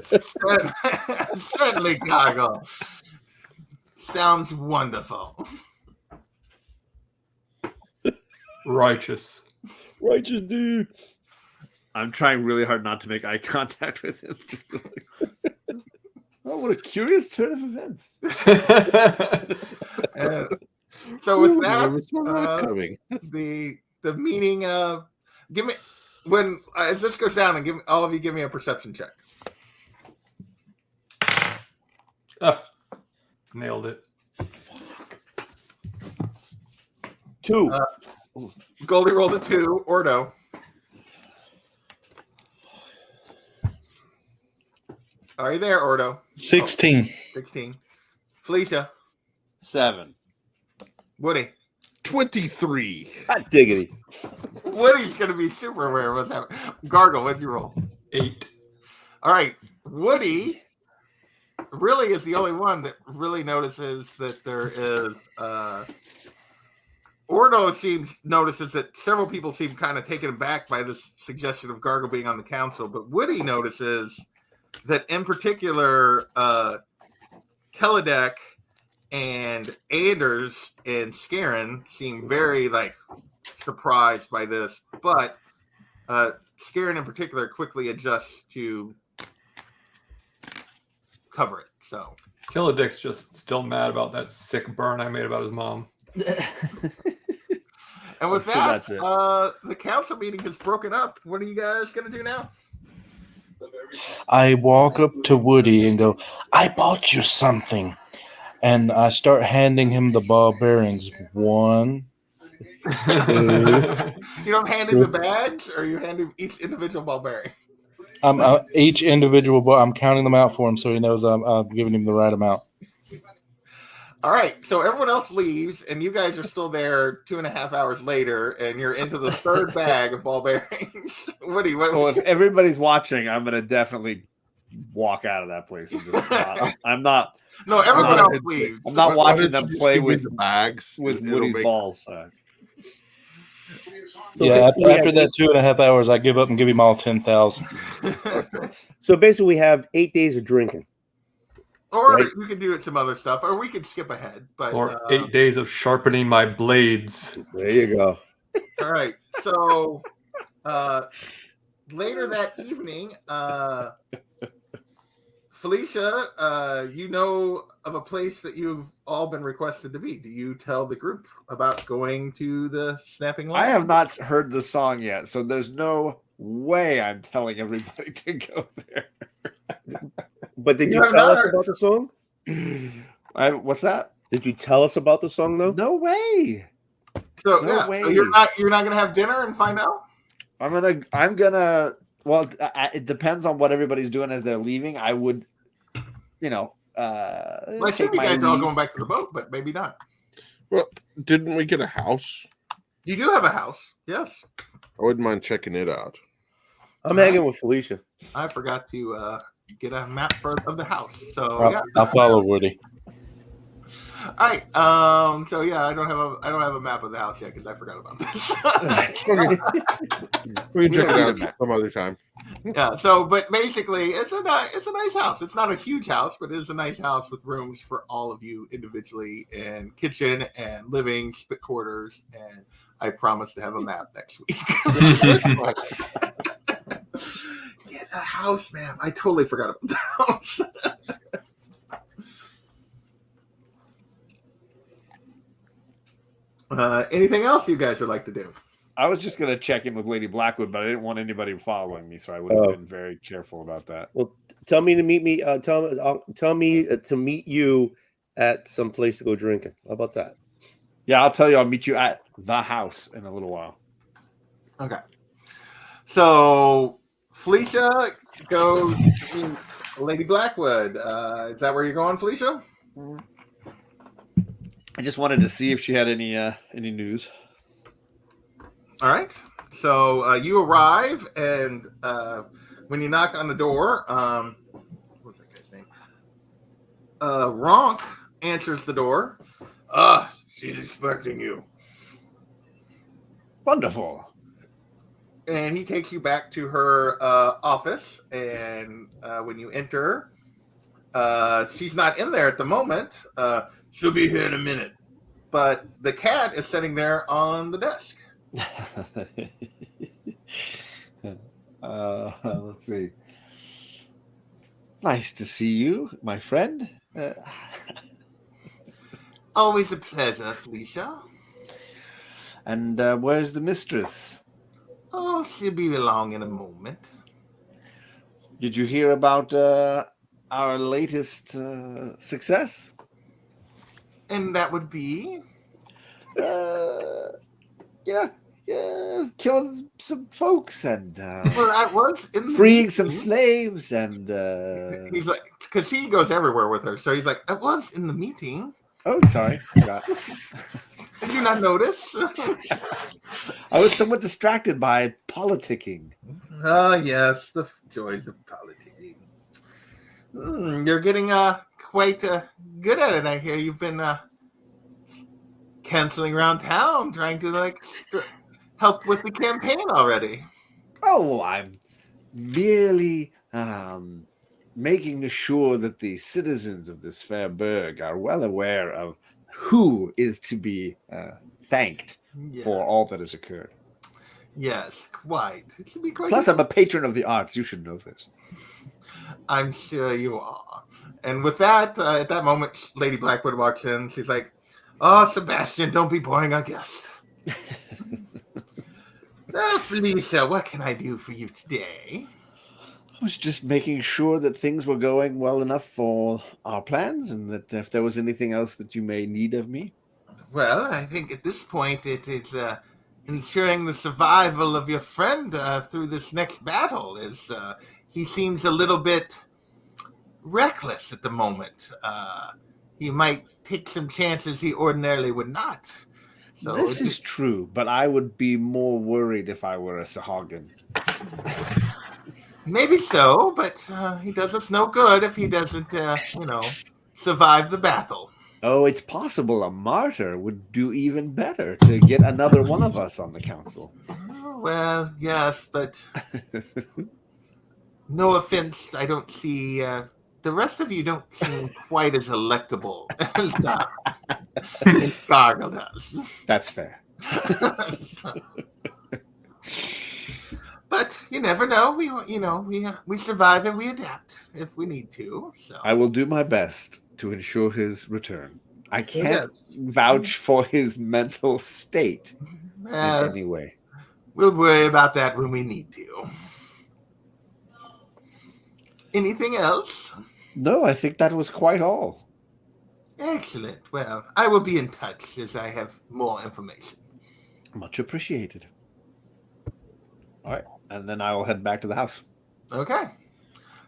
Certainly, Gargle. Sounds wonderful. Righteous. Righteous dude. I'm trying really hard not to make eye contact with him. Oh, what a curious turn of events. So with Ooh, that, never saw that coming. the meaning of give me when as this goes down and give all of you give me a perception check. Nailed it. 2. Goldie rolled a 2. Ordo. Are you there, Ordo? 16. 16. Felicia. 7. Woody. 23. Hot diggity. Woody's going to be super aware of what's happening. Gargle, what'd you roll? 8. All right. Woody really is the only one that really notices that there is Ordo notices that several people seem kind of taken aback by this suggestion of Gargle being on the council, but Woody notices that in particular Keledek and Anders and Scarin seem very surprised by this, but Scarin in particular quickly adjusts to cover it. So Kilodick's just still mad about that sick burn I made about his mom. and with So that, that's it. the council meeting has broken up. What are you guys going to do now? I walk up to Woody and go, I bought you something. And I start handing him the ball bearings. 1. You don't hand him the badge, or you hand him each individual ball bearing? Each individual ball, I'm counting them out for him so he knows I'm giving him the right amount. All right, so everyone else leaves, and you guys are still there 2.5 hours later, and you're into the third bag of ball bearings. Woody, Well, if everybody's watching, I'm going to definitely walk out of that place. I'm not. No, everyone not- else leaves. I'm not Why watching don't you them just play give me with the bags It'll Woody's make- balls. So Yeah, basically we after have that 2.5 hours, I give up and give him all 10,000. So basically, we have 8 days of drinking. Or Right. you can do it some other stuff, or we could skip ahead. But Or 8 days of sharpening my blades. There you go. all right. So later that evening, Felicia, you know of a place that you've all been requested to be. Do you tell the group about going to the Snapping Line? I have not heard the song yet, so there's no way I'm telling everybody to go there. But did You you have tell not us heard- about the song? What's that? Did you tell us about the song though? No way. So, No yeah, way. so you're not gonna have dinner and find out? I'm gonna. Well, it depends on what everybody's doing as they're leaving. I would, Well, I take think you my guys are all leave. going back to the boat, but maybe not. Well, didn't we get a house? You do have a house, yes. I wouldn't mind checking it out. I'm hanging with Felicia. I forgot to get a map of the house. So I'll, yeah. I'll follow Woody. All right. So yeah, I don't have a map of the house yet because I forgot about this. We can check don't it need a out map. some other time. Yeah. So, but basically, it's a nice house. It's not a huge house, but it is a nice house with rooms for all of you individually, and kitchen and living, spit quarters, and I promise to have a map next week. Yeah, a house map. I totally forgot about the house. Anything else you guys would like to do? I was just gonna check in with Lady Blackwood, but I didn't want anybody following me, so I would have been very careful about that. Well, tell me to meet me. Tell me to meet you at some place to go drinking. How about that? Yeah, I'll tell you. I'll meet you at the house in a little while. Okay. So Felicia goes to Lady Blackwood. Is that where you're going, Felicia? I just wanted to see if she had any news. All right. So you arrive, and when you knock on the door, what's that guy's name? Ronk answers the door. She's expecting you. Wonderful. and he takes you back to her office. And when you enter, she's not in there at the moment. She'll be here in a minute. But the cat is sitting there on the desk. Let's see. Nice to see you, my friend. Always a pleasure, Felicia. And where's the mistress? Oh, she'll be along in a moment. Did you hear about our latest success? And that would be? Yeah, killed some folks and Well, I was in the freeing some meeting. slaves and He's like, because he goes everywhere with her. So he's like, I was in the meeting. oh, sorry, forgot. Did you not notice? I was somewhat distracted by politicking. Ah, yes, the joys of politicking. You're getting quite good at it. I hear you've been canceling around town, trying to help with the campaign already. Oh, I'm merely making sure that the citizens of this fair burg are well aware of who is to be thanked Yeah. for all that has occurred. Yes, quite. It should be quite. Plus, I'm a patron of the arts. You should know this. I'm sure you are. And with that, at that moment, Lady Blackwood walks in. She's like, "Oh, Sebastian, don't be boring our guest." Felicia, what can I do for you today? I was just making sure that things were going well enough for our plans and that if there was anything else that you may need of me. Well, I think at this point it is ensuring the survival of your friend through this next battle. He seems a little bit reckless at the moment. He might take some chances he ordinarily would not. So This is true, but I would be more worried if I were a Sahagin. maybe so, but he does us no good if he doesn't, survive the battle. Oh, it's possible a martyr would do even better to get another one of us on the council. Well, yes, but no offense, I don't see. The rest of you don't seem quite as electable as Gargle does. That's fair. But you never know. We survive and we adapt if we need to. So I will do my best to ensure his return. I can't Yeah. vouch for his mental state in uh, any way. we'll worry about that when we need to. Anything else? No, I think that was quite all. Excellent. Well, I will be in touch as I have more information. Much appreciated. All right, and then I will head back to the house. Okay.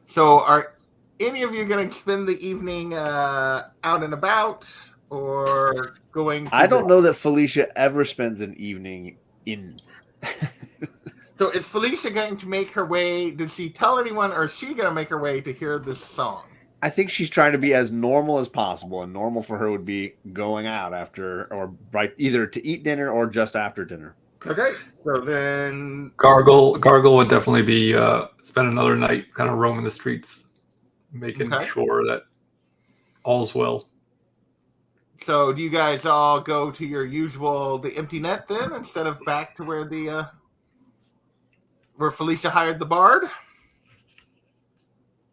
So are any of you going to spend the evening out and about or going to I don't know that Felicia ever spends an evening in. So is Felicia going to make her way? Did she tell anyone or is she going to make her way to hear this song? I think she's trying to be as normal as possible, and normal for her would be going out after or right either to eat dinner or just after dinner. Okay. So then Gargle would definitely be spend another night kind of roaming the streets, making Okay. sure that all's well. So do you guys all go to your usual the empty net then instead of back to where where Felicia hired the bard?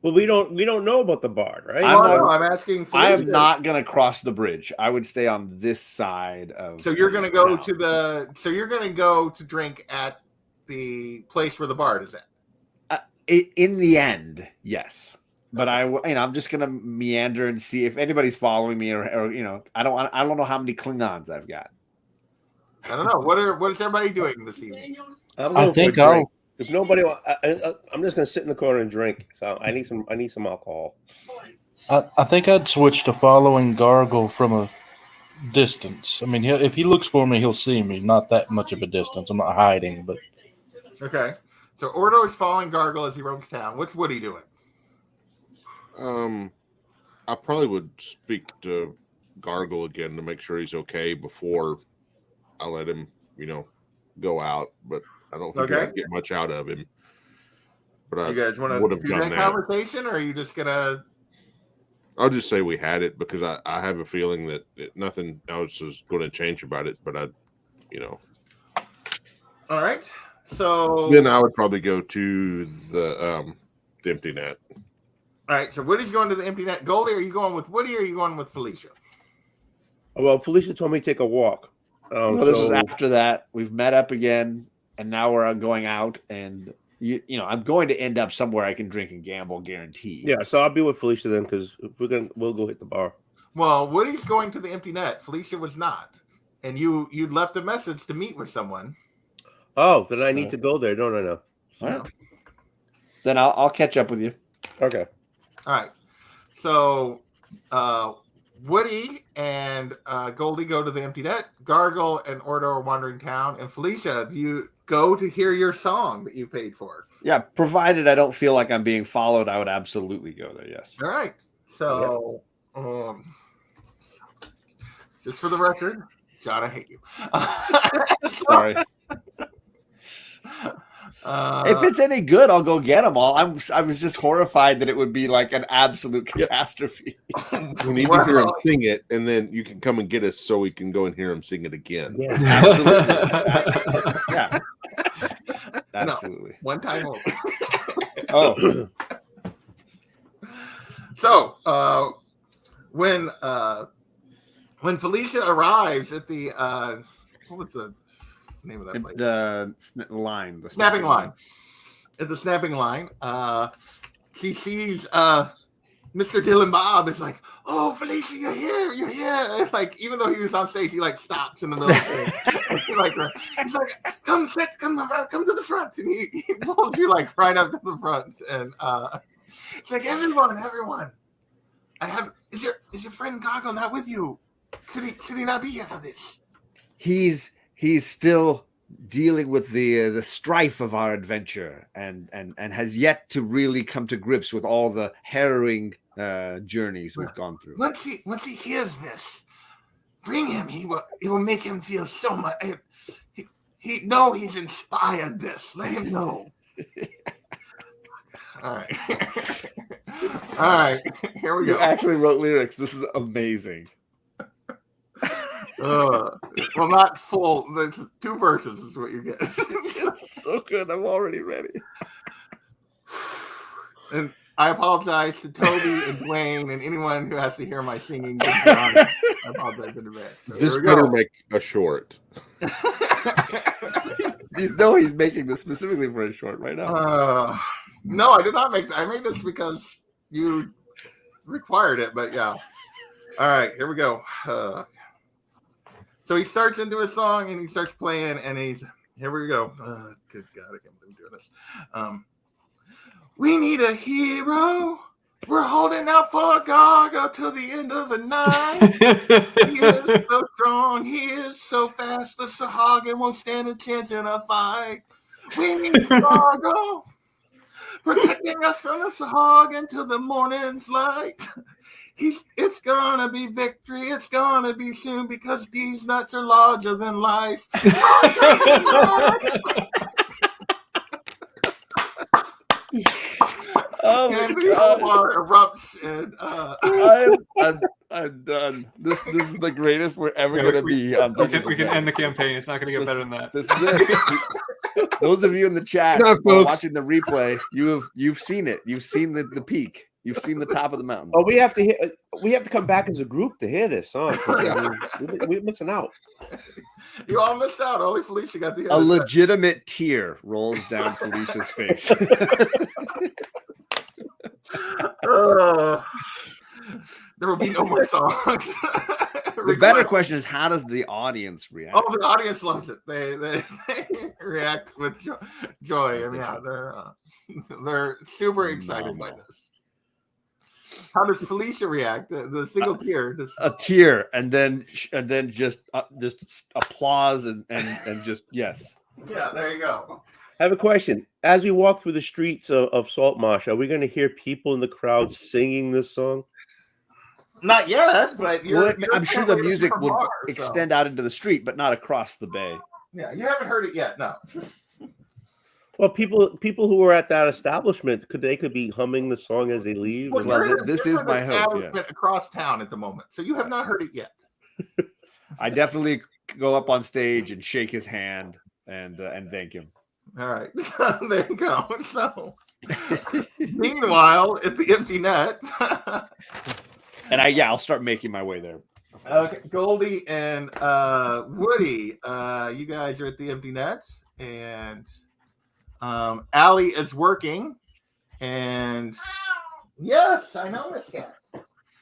Well, we don't know about the bard, right? I'm asking Felicia. I am not going to cross the bridge. I would stay on this side of. So you're going to go town. you're going to go to drink at the place where the bard is at. In the end, yes. But I'm just gonna meander and see if anybody's following me, or I don't know how many Klingons I've got. I don't know. What is everybody doing this evening? I think I'll. If nobody, I'm just gonna sit in the corner and drink. So I need some alcohol. I think I'd switch to following Gargle from a distance. I mean, if he looks for me, he'll see me. Not that much of a distance. I'm not hiding, but Okay. So Ordo is following Gargle as he roams town. What's Woody doing? I probably would speak to Gargle again to make sure he's okay before I let him, go out. But I don't think Okay. I'd get much out of him. But I You guys want would to have do done that that. conversation, or are you just gonna? I'll just say we had it because I have a feeling that nothing else is going to change about it. But All right. So then I would probably go to the empty net. all right. So Woody's going to the empty net. Goldie, are you going with Woody, or are you going with Felicia? Well, Felicia told me to take a walk. Well, this is So- after that. We've met up again, and now we're going out. And you know, I'm going to end up somewhere I can drink and gamble, guarantee. yeah, so I'll be with Felicia then because we'll go hit the bar. Well, Woody's going to the empty net. Felicia was not, and you'd left a message to meet with someone. Oh, then I need to go there. No. All right. Then I'll catch up with you. Okay. All right. So Woody and Goldie go to the empty net. Gargle and Ordo are wandering town. And Felicia, do you go to hear your song that you paid for? Yeah, provided I don't feel like I'm being followed, I would absolutely go there. Yes. All right. So just for the record, John, I hate you. Sorry. If it's any good, I'll go get them all. I was just horrified that it would be like an absolute catastrophe. We need to hear him sing it, and then you can come and get us so we can go and hear him sing it again. Yeah. Absolutely. Yeah. Absolutely. One time only. Oh. So when Felicia arrives at the what was the name of that place? The Snapping line. At the snapping line, she sees Mr. Dylan Bob is like, "Oh, Felicia, you're here!" Like, even though he was on stage, he like stops in the middle of it. he's like, "Come to the front," and he pulls you like right up to the front, and it's like, "Everyone, is your friend Goggle not with you? Should he not be here for this?" He's still dealing with the strife of our adventure and has yet to really come to grips with all the harrowing journeys we've gone through. Once he hears this, bring him. It will make him feel so much. He's inspired this. Let him know. All right. All right. Here we You go. actually wrote lyrics. This is amazing. Well, not full. There's 2 verses is what you get. It's so good. I'm already ready. And I apologize to Toby and Dwayne and anyone who has to hear my singing. I apologize in advance. So This better make a short. He's making this specifically for a short right now. No, I did not make that. I made this because you required it, but yeah. All right, here we go. So he starts into a song and he starts playing, and here we go. Good God, I can't believe I'm doing this. We need a hero. We're holding out for Gaga till the end of the night. He is so strong. He is so fast. The Sahagin won't stand a chance in a fight. We need Gaga, protecting us from the Sahagin till the morning's light. It's gonna be victory. It's gonna be soon because these nuts are larger than life. Oh And my the god! Omar erupts, and I'm done. This is the greatest we're ever Yeah, gonna be. On we can end the campaign. It's not going to get better than that. This is it. Those of you in the chat Good night, folks. watching the replay, you've seen it. You've seen the peak. You've seen the top of the mountain. Oh, we have to come back as a group to hear this song. We're missing out. you all missed out. Only Felicia got to hear A this. legitimate tear rolls down Felicia's face. There will be no more songs. The better question is, how does the audience react? Oh, the audience loves it. They react with joy. I mean, yeah, they're super excited by this. How does Felicia react? The single tear. A tear, and then just applause and just yes. Yeah, there you go. I have a question. As we walk through the streets of Saltmarsh, are we going to hear people in the crowd singing this song? Not yet, but I'm sure the music would bar, extend out into the street, but not across the bay. Yeah, you haven't heard it yet. No. Well, people who are at that establishment could be humming the song as they leave. Well, and- Well, you're in a this is different my hope, establishment yes. across town at the moment, so you have not heard it yet. I definitely go up on stage and shake his hand and thank him. All right, there you go. So, meanwhile, at the empty net, And I'll start making my way there. okay, Goldie and Woody, you guys are at the empty net, and Allie is working. And yes, I know, Miss Cat.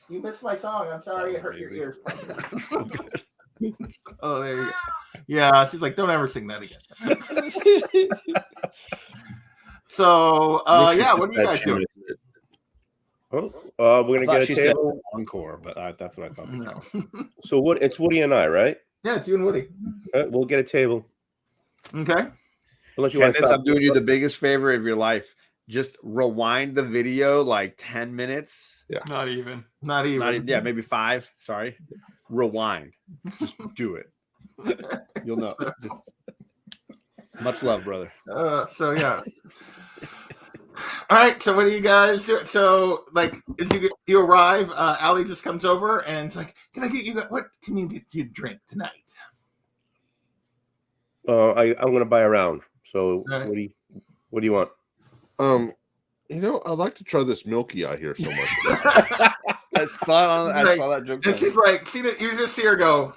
You missed my song. I'm sorry it hurt your ears. Oh, there you go. Yeah, she's like, don't ever sing that again. So, yeah, what are you guys doing? Oh, we're I gonna thought get a she said table. encore, but that's what I thought. No. So what? It's Woody and I, right? Yeah, it's you and Woody. We'll get a table. Okay. Unless you want to Kenneth, stop. I'm doing you the biggest favor of your life. Just rewind the video like 10 minutes. Not even. Not even. Maybe 5. Sorry. Rewind. Just do it. You'll know. Just, much love, brother. So yeah. All right. So what do you guys do? So like, as you arrive, Allie just comes over and it's like, "Can I get you? What can you get you to drink tonight?" I'm gonna buy a round. So Right. what do you want? I'd like to try this Milky I hear so much. I saw that joke. And she's like, you just see her go,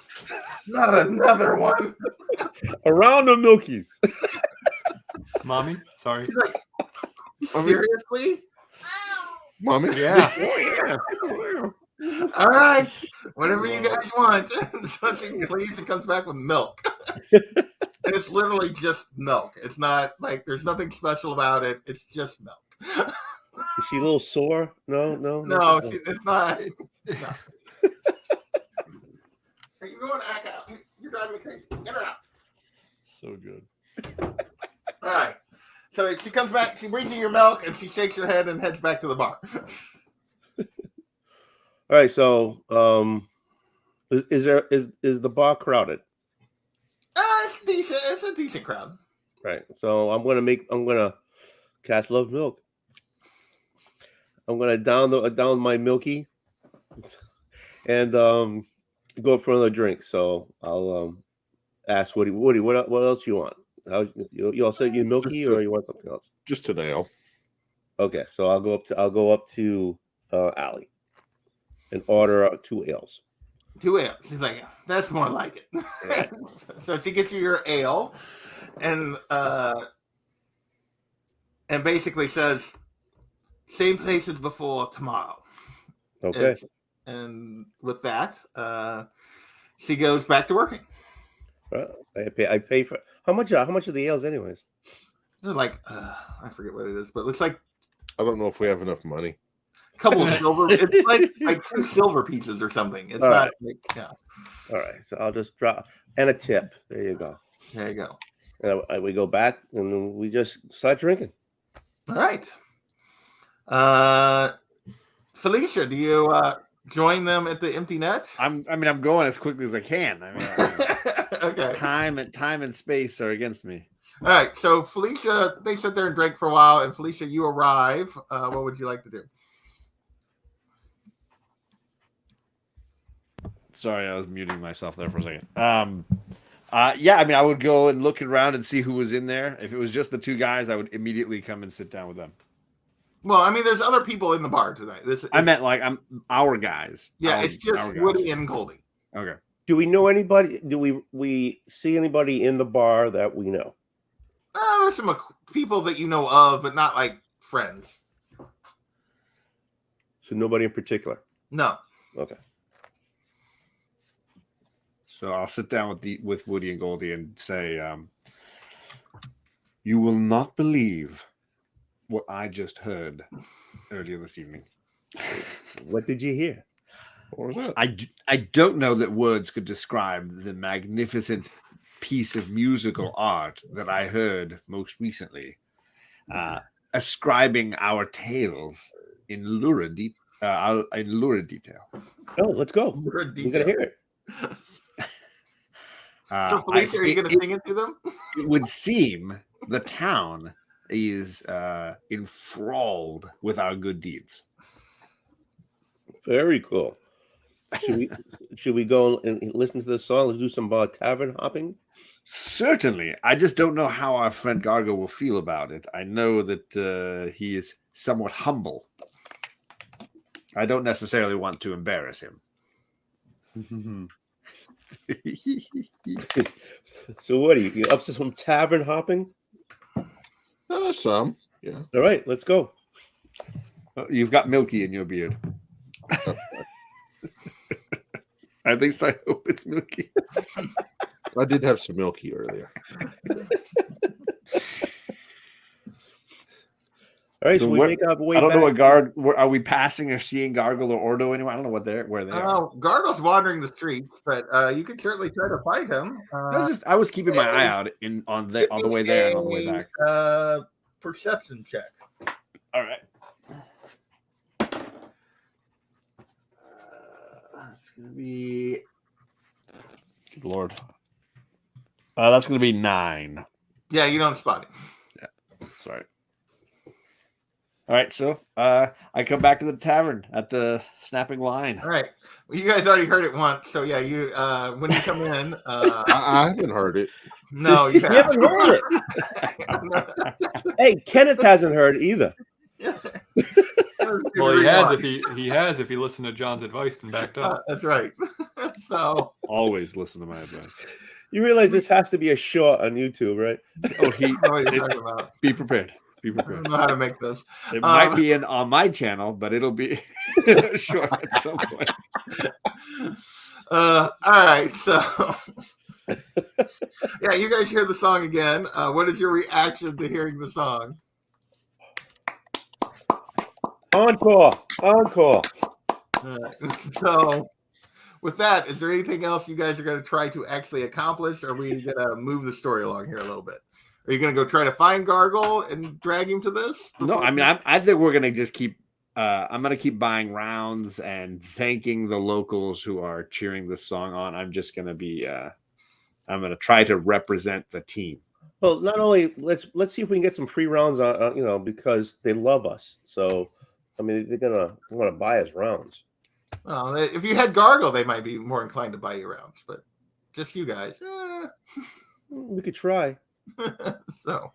"Not another one." A round of Milkies. Mommy, sorry. She's like, seriously? Mommy? Yeah. All right, whatever you guys want. So she leaves and comes back with milk. And it's literally just milk. It's not like there's nothing special about it. It's just milk. Is she a little sore? No. No, it's not. No. Are you going to act out? You're driving me crazy. Get her out. So good. All right. So she comes back. She brings you your milk, and she shakes her head and heads back to the bar. All right. So, is the bar crowded? It's decent. It's a decent crowd. Right. So I'm gonna Cass loves milk. I'm gonna down my Milky and go for another drink. So I'll ask Woody, what else you want? You all said you Milky or you want something else? Just to nail. Okay, so I'll go up to Allie and order 2 ales. 2 ales. She's like, that's more like it. Right. So she gets you your ale, and basically says, same place as before tomorrow. Okay. And with that, she goes back to working. I pay for how much are the ales anyways? They're like, I forget what it is, but it looks like I don't know if we have enough money. a couple of silver. It's like 2 silver pieces or something. It's All not right. like, yeah. All right, so I'll just drop and a tip. There you go. There you go. And we go back and we just start drinking. All right. Felicia, do you join them at the empty net? I'm going as quickly as I can. Okay. Time and space are against me. All right. So Felicia, they sit there and drink for a while, and Felicia, you arrive. What would you like to do? Sorry, I was muting myself there for a second. I would go and look around and see who was in there. If it was just the 2 guys, I would immediately come and sit down with them. Well, I mean, there's other people in the bar tonight. I meant like our guys. Yeah, it's just Woody and Goldie. Okay. Do we know anybody? Do we see anybody in the bar that we know? There's some people that you know of, but not like friends. So nobody in particular. No. Okay. So I'll sit down with Woody and Goldie and say, you will not believe what I just heard earlier this evening. What did you hear? What was that? I don't know that words could describe the magnificent piece of musical art that I heard most recently, ascribing our tales in lurid detail. Oh, let's go. We're gonna hear it. So Felicia, are you going to sing it to them? It would seem the town is enthralled with our good deeds. Very cool. Should we go and listen to this song? Let's do some tavern hopping. Certainly. I just don't know how our friend Gargo will feel about it. I know that he is somewhat humble. I don't necessarily want to embarrass him. So what are you up to some tavern hopping? Some, yeah. All right, let's go. You've got Milky in your beard. At least I hope it's Milky. I did have some Milky earlier. All right, so we what- make our way I don't know back. what are we passing or seeing Gargle or Ordo anywhere? I don't know where they are. Gargle's wandering the streets, but you could certainly try to find him. I was keeping my eye out on the way there and on the way back. Perception check. All right. It's gonna be. Good Lord. That's gonna be 9. Yeah, you don't spot him. Sorry. All right, so I come back to the tavern at the snapping line. All right. Well, you guys already heard it once, so yeah, you when you come in, I haven't heard it. no, you You haven't heard it. Hey, Kenneth hasn't heard either. Well, he has if he listened to John's advice and backed up. That's right. So Always listen to my advice. You realize this has to be a short on YouTube, right? Oh, I know what you're talking about. be prepared. Be I prepared. don't know how to make this. It might be on my channel, but it'll be short at some point. All right, so yeah, you guys hear the song again. What is your reaction to hearing the song? Encore. So, with that, is there anything else you guys are going to try to actually accomplish? Or are we going to move the story along here a little bit? Are you going to go try to find Gargle and drag him to this? No, I mean, I think we're gonna just keep. I'm gonna keep buying rounds and thanking the locals who are cheering this song on. I'm just gonna be. I'm gonna try to represent the team. Well, not only let's see if we can get some free rounds on because they love us. So, I mean, they're gonna want to buy us rounds. Well, if you had Gargle, they might be more inclined to buy you rounds, but just you guys. We could try. So,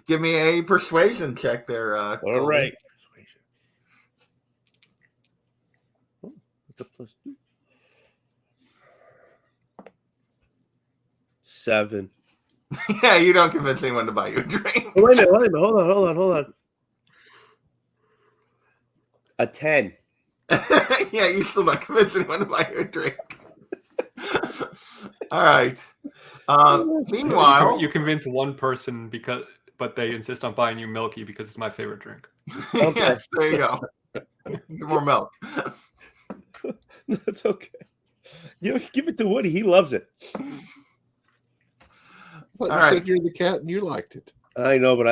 give me a persuasion check there. All Goldie. right. Oh, what's the +2? 7. Yeah, you don't convince anyone to buy you a drink. Oh, wait a minute. Hold on. A 10. Yeah, you still not convince anyone to buy you a drink. All right. Meanwhile, You convince one person but they insist on buying you Milky because it's my favorite drink. yes, there you go. Get more milk. No, it's okay. Give it to Woody. He loves it. I thought All you right. said you're the cat and you liked it. I know, but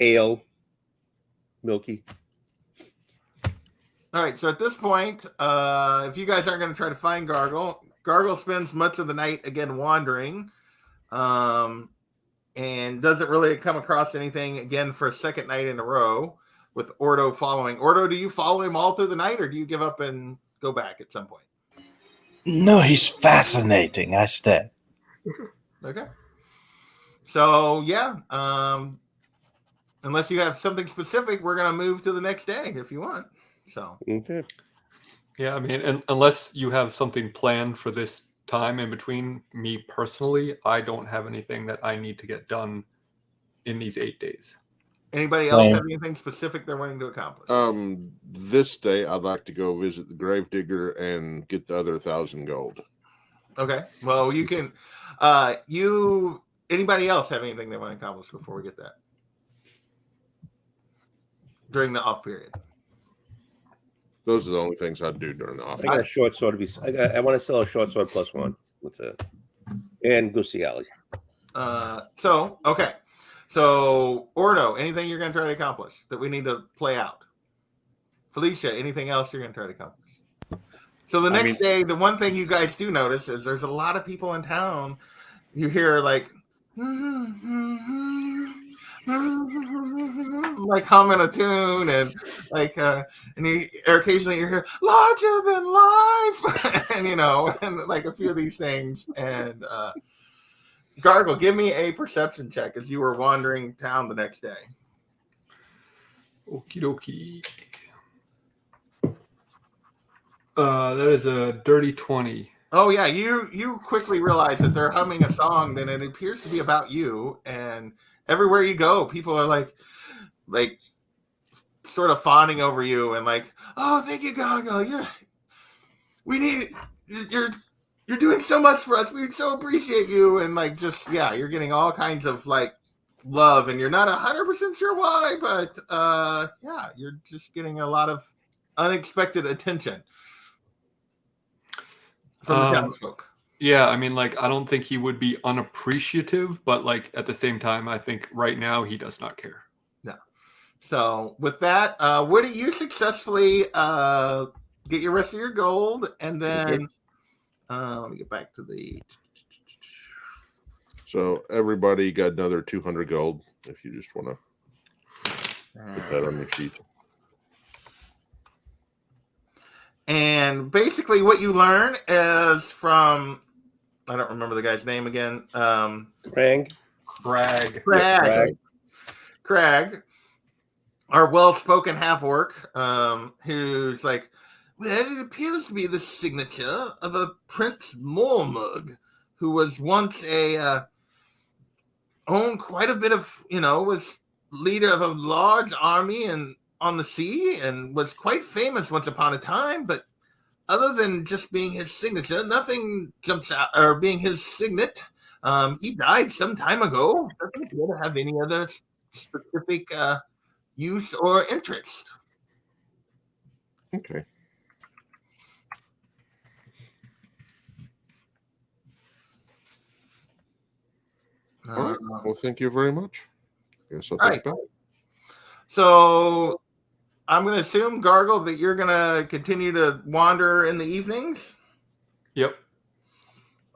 ale, Milky. All right, so at this point, if you guys aren't going to try to find Gargle spends much of the night again wandering, and doesn't really come across anything again for a second night in a row, with Ordo following. Ordo, do you follow him all through the night, or do you give up and go back at some point? No, he's fascinating. I stay. Okay. So yeah, unless you have something specific, we're going to move to the next day if you want. So Okay. Yeah, I mean, unless you have something planned for this time in between, me personally, I don't have anything that I need to get done in these 8 days. anybody else Same. have anything specific they're wanting to accomplish? This day I'd like to go visit the gravedigger and get the other 1,000 gold. Okay. Well, you can. Anybody else have anything they want to accomplish before we get that during the off period? Those are the only things I'd do during the off. I got a short sword I want to sell a short sword +1. What's it? And go see Alex. Okay. So Ordo, anything you're going to try to accomplish that we need to play out? Felicia, anything else you're going to try to accomplish? So the next day, the one thing you guys do notice is there's a lot of people in town. You hear like, like humming a tune, and like and occasionally you hear larger than life, and and like a few of these things. And Gargle, give me a perception check as you were wandering town the next day. Okie dokie. That is a dirty 20. Oh yeah, you quickly realize that they're humming a song, then it appears to be about you, and everywhere you go, people are like sort of fawning over you and like, oh, thank you, Gaga. You're doing so much for us. We so appreciate you, and like you're getting all kinds of like love, and you're not 100% sure why, but you're just getting a lot of unexpected attention from the townsfolk. Yeah, I mean, like, I don't think he would be unappreciative, but like at the same time, I think right now he does not care. No. So with that, Woody, you successfully get your rest of your gold, and then let me get back to the. So everybody got another 200 gold if you just want to put that on your sheet. And basically what you learn is from, I don't remember the guy's name again. Crag. Crag, our well-spoken half-orc, who's like, well, it appears to be the signature of a Prince Mormug, who was once owned quite a bit of, was leader of a large army and on the sea, and was quite famous once upon a time. But other than just being his signature, nothing jumps out, or being his signet. He died some time ago. Doesn't appear to have any other specific use or interest. Okay. All right. Well, thank you very much. Guess I'll take it back. So I'm going to assume, Gargle, that you're going to continue to wander in the evenings. Yep.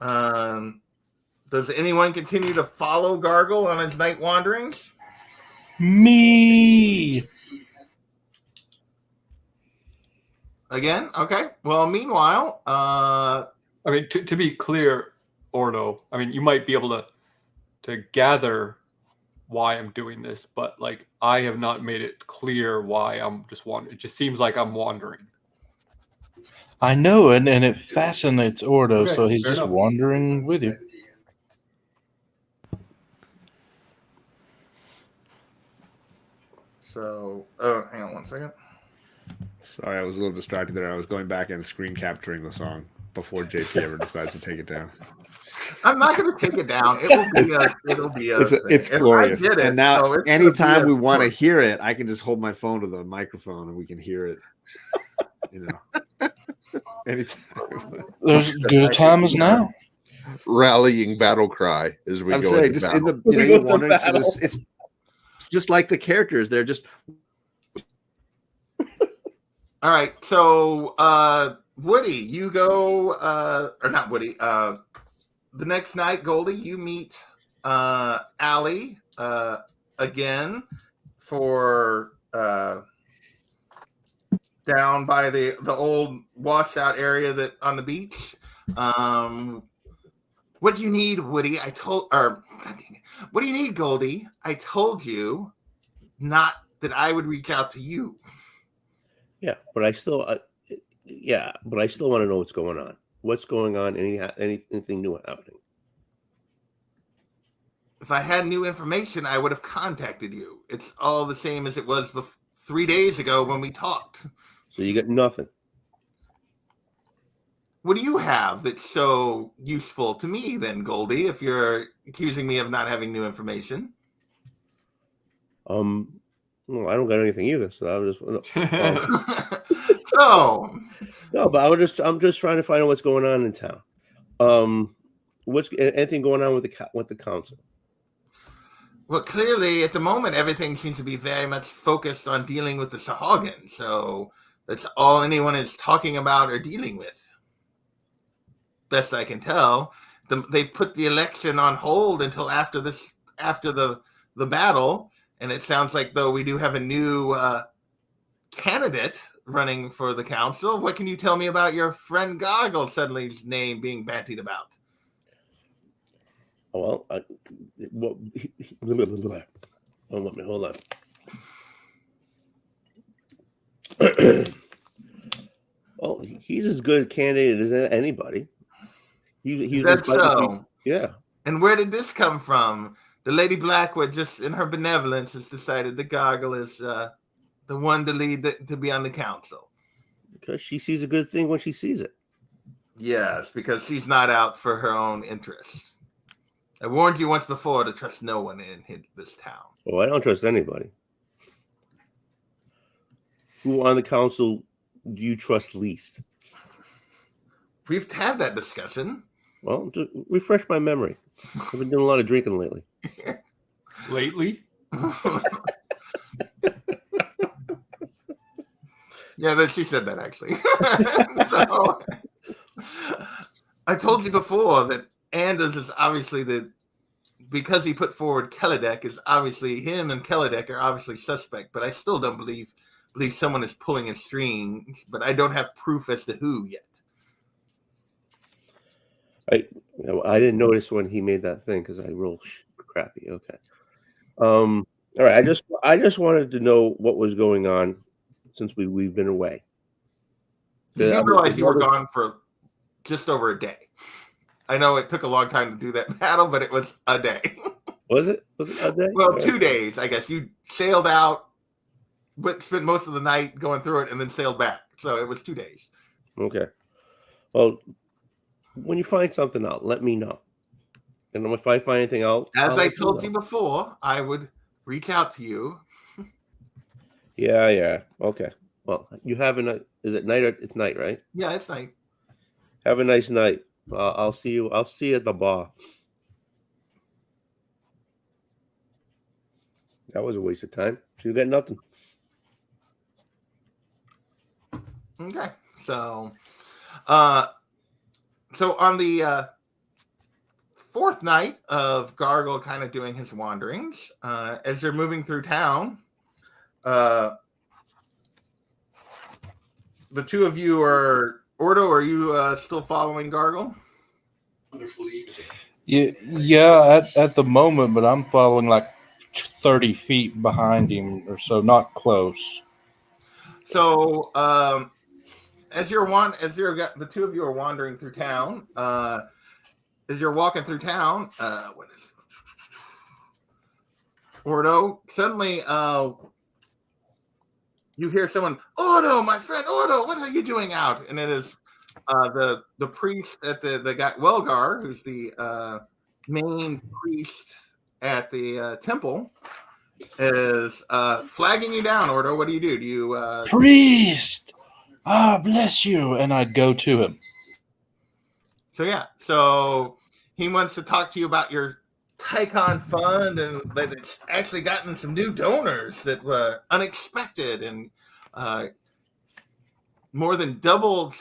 Does anyone continue to follow Gargle on his night wanderings? Me. Again? Okay. Well, meanwhile, I mean, to be clear, Orno, I mean, you might be able to gather why I'm doing this, but like I have not made it clear why I'm just wandering. It just seems like I'm wandering. I know, and it fascinates Ordo, Okay, so he's fair just enough. wandering with you. so, hang on one second. Sorry, I was a little distracted there. I was going back and screen capturing the song before JP ever decides to take it down. I'm not going to take it down. It'll be a It's glorious. And now, anytime we want to to hear it, I can just hold my phone to the microphone and we can hear it. Anytime. There's good a time as now. Rallying battle cry as we I'm go saying, into just battle. in the you're wondering for this. It's just like the characters. They're just. All right. So, Woody, you go, or not Woody. The next night, Goldie, you meet Allie again for down by the old washed out area that on the beach. What do you need, Woody? What do you need, Goldie? I told you not that I would reach out to you. Yeah, but I still, want to know what's going on. What's going on? Anything new happening? If I had new information, I would have contacted you. It's all the same as it was 3 days ago when we talked. So you got nothing. What do you have that's so useful to me then, Goldie, if you're accusing me of not having new information? Well, I don't got anything either, so I was just no, but I'm just trying to find out what's going on in town. What's anything going on with the council? Well, clearly at the moment everything seems to be very much focused on dealing with the Sahagin, so that's all anyone is talking about or dealing with. Best I can tell, they've put the election on hold until after the battle, And it sounds like, though, we do have a new candidate running for the council. What can you tell me about your friend Gargle suddenly's name being bantied about? Well, hold on. Well, he's as good a candidate as anybody. He's That's so. Yeah. And where did this come from? The Lady Blackwood, just in her benevolence, has decided that Gargle is the one to lead to be on the council. Because she sees a good thing when she sees it. Yes, because she's not out for her own interests. I warned you once before to trust no one in this town. Oh, I don't trust anybody. Who on the council do you trust least? We've had that discussion. Well, just refresh my memory. I've been doing a lot of drinking lately. Lately? Yeah, she said that actually. So, I told you before that Anders is obviously because he put forward Kelledek is obviously him and Kelledek are obviously suspect, but I still don't believe someone is pulling a string, but I don't have proof as to who yet. I didn't notice when he made that thing because I roll crappy. Okay. All right. I just wanted to know what was going on since we've been away. You do realize you were gone for just over a day. I know it took a long time to do that battle, but it was a day. Was it? Was it a day? Well, 2 days, I guess. You sailed out, but spent most of the night going through it, and then sailed back. So it was 2 days. Okay. Well, when you find something out, let me know. And if I find anything out, as I told you before, I would reach out to you. Yeah. Okay. Well, you have a night. Is it night or it's night, right? Yeah, it's night. Have a nice night. I'll see you. I'll see you at the bar. That was a waste of time. You got nothing. Okay. So on the fourth night of Gargle kind of doing his wanderings, as you're moving through town, the two of you are Ordo. Are you still following Gargle? Yeah. At the moment, but I'm following like 30 feet behind him or so, not close. So as the two of you are wandering through town, as you're walking through town, what is it? Ordo, suddenly you hear someone, Ordo, my friend Ordo, what are you doing out? And it is the priest at the guy Welgar, who's the main priest at the temple, is flagging you down. Ordo, what do? Do you priest? Bless you. And I go to him. So he wants to talk to you about your Tycon fund and that it's actually gotten some new donors that were unexpected and more than doubled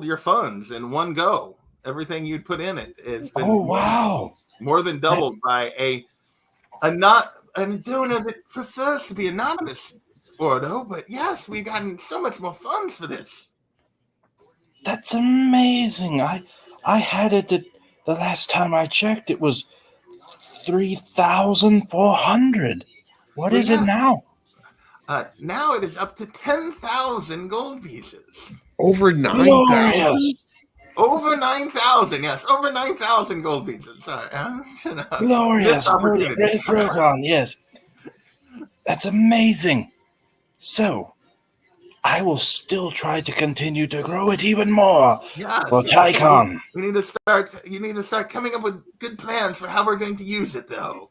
your funds in one go. Everything you'd put in it has been more than doubled by a donor that prefers to be anonymous, Ordo. But yes, we've gotten so much more funds for this. That's amazing. I had it the last time I checked. It was 3,400. What is it now? Now it is up to 10,000 gold pieces. Over 9,000? Over 9,000, yes. Over 9,000 gold pieces. Sorry. Glorious. Great program, yes. That's amazing. So, I will still try to continue to grow it even more for Tycon. You need to start coming up with good plans for how we're going to use it, though.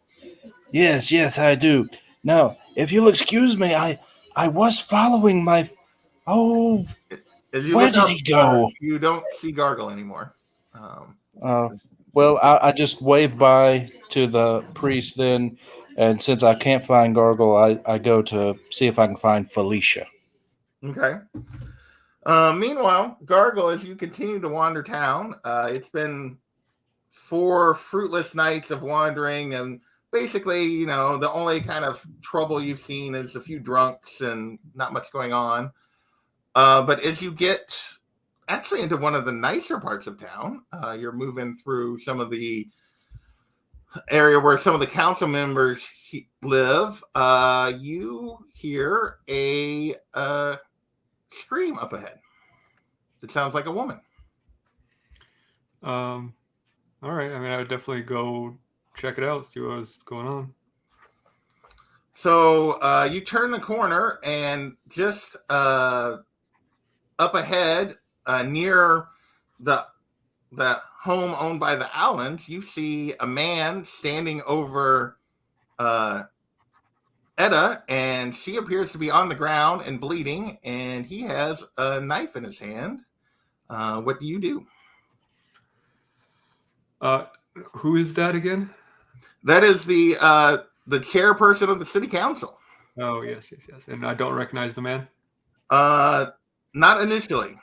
Yes, I do. Now, if you'll excuse me, I was following my... Oh, where did he go? You don't see Gargle anymore. Well, I just wave by to the priest then, and since I can't find Gargle, I go to see if I can find Felicia. Okay. Meanwhile, Gargle, as you continue to wander town, it's been 4 fruitless nights of wandering and basically, you know, the only kind of trouble you've seen is a few drunks and not much going on. But as you get actually into one of the nicer parts of town, you're moving through some of the area where some of the council members live. You hear a scream up ahead. It sounds like a woman. All right. I mean, I would definitely go check it out, see what's going on. So you turn the corner, and just up ahead, near the home owned by the Allens, you see a man standing over Etta, and she appears to be on the ground and bleeding, and he has a knife in his hand. What do you do? Who is that again? That is the chairperson of the city council. Oh, yes. And I don't recognize the man? Not initially.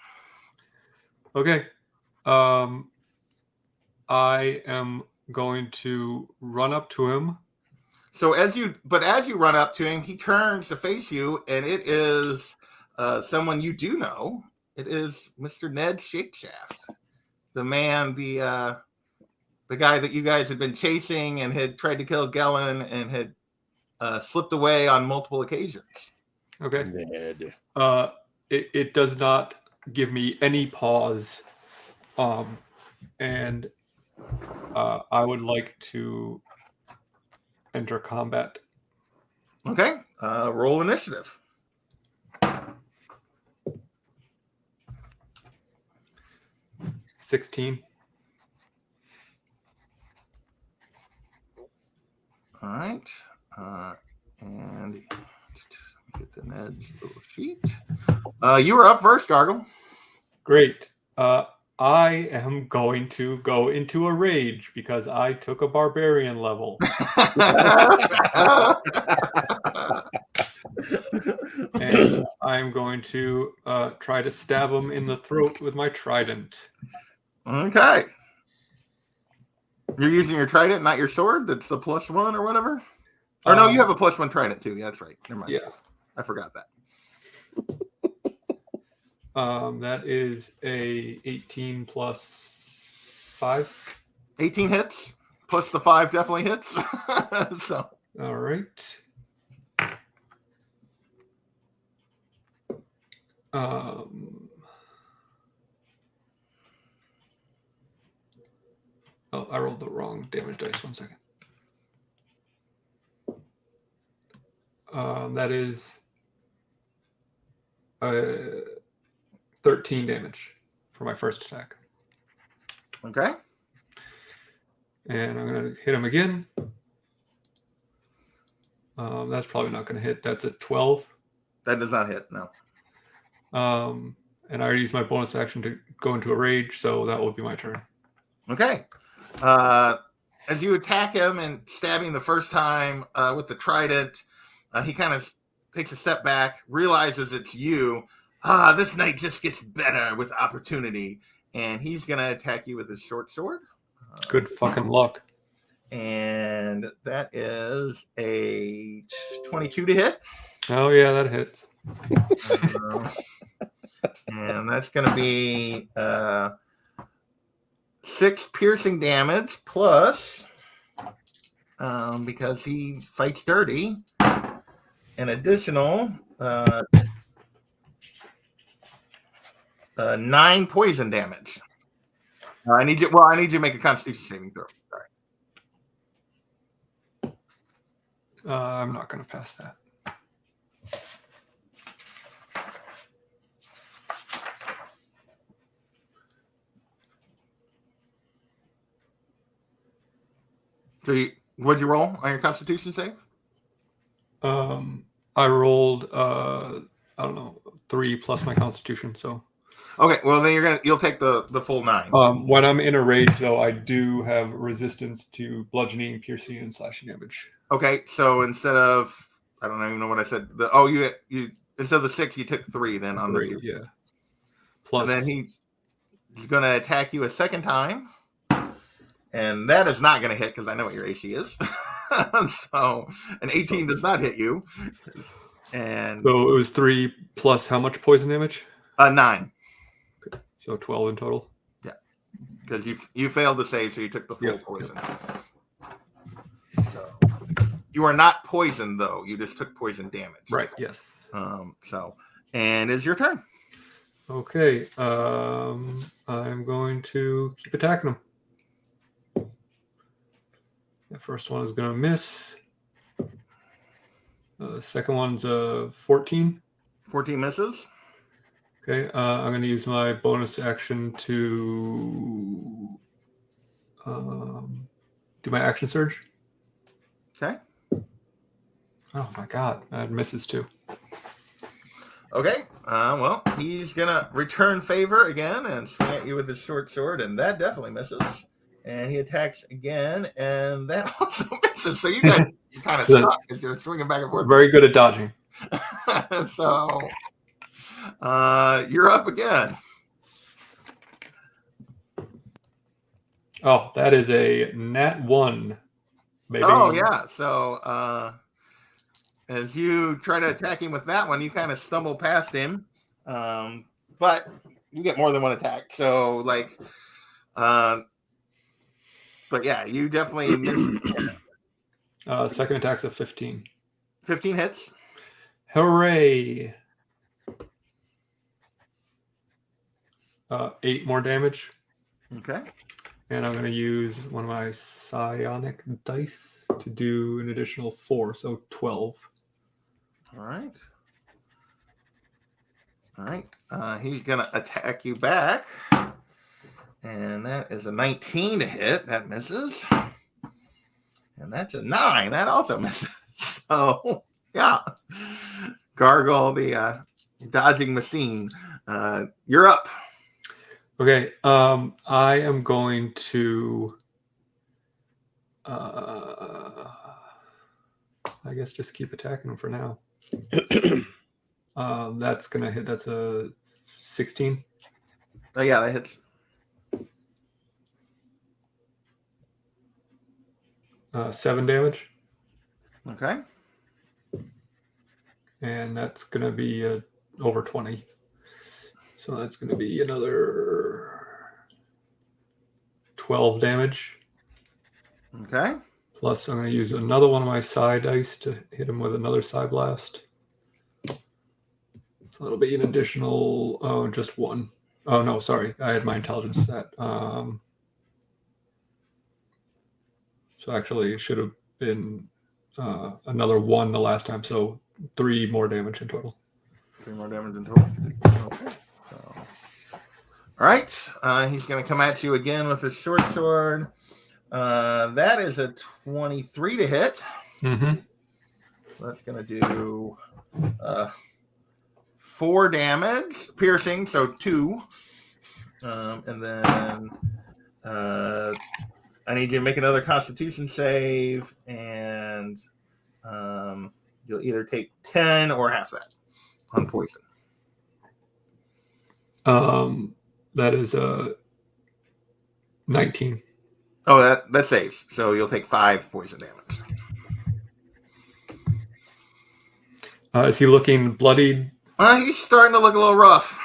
Okay. I am going to run up to him. So as you run up to him, he turns to face you, and it is someone you do know. It is Mr. Ned Shakeshaft, the man, the guy that you guys had been chasing and had tried to kill Gellin and had slipped away on multiple occasions. Okay. Ned. It does not give me any pause. And I would like to enter combat. Okay. Roll initiative. $16. All right. And get the Ned's little sheet. You were up first, Gargle. Great. I am going to go into a rage because I took a barbarian level. And I'm going to try to stab him in the throat with my trident. Okay. You're using your trident, not your sword? That's the +1 or whatever? Or no, you have a +1 trident too. Yeah, that's right. Never mind. Yeah. I forgot that. That is a 18 plus 5. 18 hits, plus the 5 definitely hits. So. All right. Oh, I rolled the wrong damage dice. 1 second. That is 13 damage for my first attack. Okay. And I'm going to hit him again. That's probably not going to hit. That's a 12. That does not hit, no. And I already used my bonus action to go into a rage, so that will be my turn. Okay. As you attack him and stab him the first time with the trident, he kind of takes a step back, realizes it's you. This night just gets better with opportunity. And he's going to attack you with his short sword. Good fucking luck. And that is a 22 to hit. Oh, yeah, that hits. And that's going to be 6 piercing damage plus, because he fights dirty, an additional 9 poison damage. I need you to make a Constitution saving throw. Sorry. I'm not going to pass that. So what'd you roll on your Constitution save? I rolled I don't know, 3 plus my Constitution. So okay, well then you'll take the full 9. When I'm in a rage, though, I do have resistance to bludgeoning, piercing, and slashing damage. Okay, so instead of I don't even know what I said. You instead of the 6, you took 3 then on 3, the yeah. Plus, and then he's going to attack you a second time. And that is not going to hit because I know what your AC is. So an 18 does not hit you. And So it was 3 plus how much poison damage? 9. So 12 in total. Because you failed to save, so you took the full Yep, poison. So, you are not poisoned, though. You just took poison damage. Right. Yes. And it's your turn. Okay. I'm going to keep attacking him. The first one is going to miss. The second one's a 14. 14 misses. Okay. I'm going to use my bonus action to do my action surge. Okay. Oh my god, that misses too. Okay. Well, he's gonna return favor again and swing at you with his short sword, and that definitely misses. And he attacks again, and that also misses. So you guys kind of suck as you're swinging back and forth. Very good at dodging. So you're up again. Oh, that is a nat 1, baby. Oh yeah. So as you try to attack him with that one, you kind of stumble past him, but you get more than one attack. So like, but yeah, you definitely missed. Second attack's a 15. 15 hits. Hooray! 8 more damage. Okay. And I'm going to use one of my psionic dice to do an additional 4, so 12. All right. All right. He's going to attack you back. And that is a 19 to hit. That misses. And that's a 9. That also misses. So, yeah. Gargle, the dodging machine. You're up. Okay. I am going to... I guess just keep attacking him for now. That's going to hit. That's a 16. Oh, yeah, that hits. 7 damage. Okay. And that's going to be over 20. So that's going to be another 12 damage. Okay. Plus, I'm going to use another one of my psi dice to hit him with another psi blast. So that'll be an additional, just 1. Oh, no, sorry. I had my intelligence set. So actually, it should have been another 1 the last time. So 3 more damage in total. 3 more damage in total. Okay. So, all right. He's going to come at you again with his short sword. That is a 23 to hit. Mm-hmm. That's going to do 4 damage, piercing, so 2. And then I need you to make another Constitution save, and you'll either take 10 or half that on poison. That is a 19. Oh, that saves. So you'll take 5 poison damage. Is he looking bloodied? He's starting to look a little rough.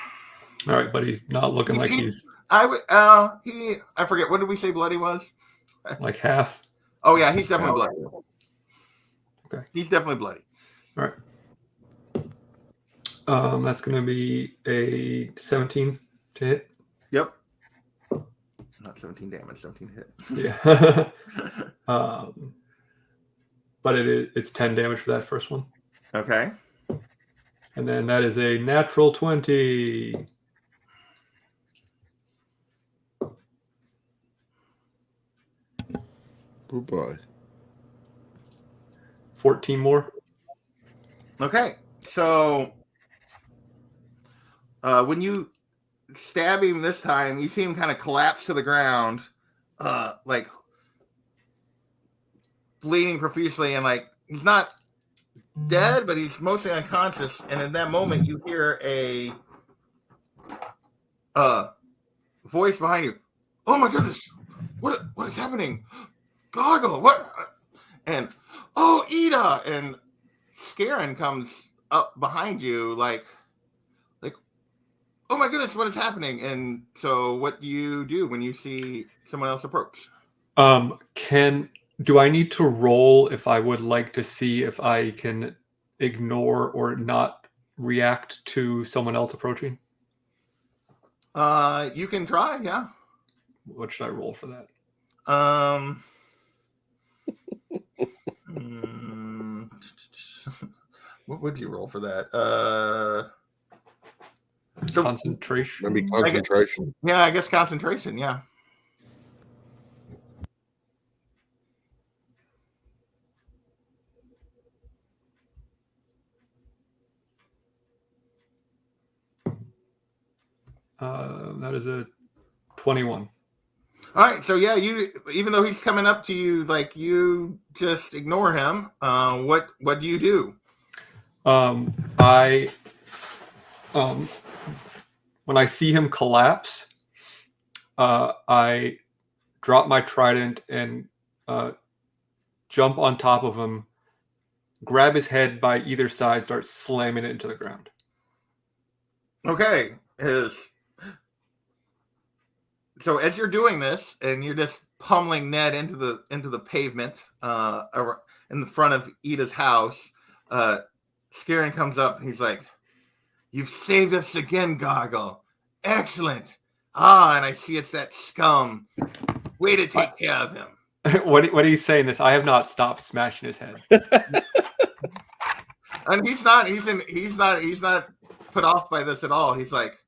All right, but he's not looking like he's I forget, what did we say bloody was? like half. Oh yeah, he's definitely bloody. Okay. He's definitely bloody. All right. That's going to be a 17 to hit. Yep. Not 17 damage, 17 hit. Yeah. But it's 10 damage for that first one. Okay. And then that is a natural 20. Goodbye. 14 more. Okay. So when you stab him this time, you see him kind of collapse to the ground, like bleeding profusely, and like he's not dead, but he's mostly unconscious. And in that moment, you hear a voice behind you. Oh my goodness! What is happening? Goggle! What? and oh, Ida, and Scarin comes up behind you, like, oh my goodness, what is happening? And so, what do you do when you see someone else approach? Do I need to roll if I would like to see if I can ignore or not react to someone else approaching? You can try, yeah. What should I roll for that? What would you roll for that? So, Concentration. Maybe concentration. I guess concentration, yeah. That is a 21. All right, so yeah, you, even though he's coming up to you, like, you just ignore him. What do you do? I when I see him collapse, I drop my trident and jump on top of him, grab his head by either side, start slamming it into the ground. Okay, so as you're doing this, and you're just pummeling Ned into the pavement in the front of Ida's house, Scarin comes up and he's like, "You've saved us again, Gargle. Excellent. And I see it's that scum. Way to take care of him." What he's saying is, I have not stopped smashing his head. And he's not put off by this at all. He's like,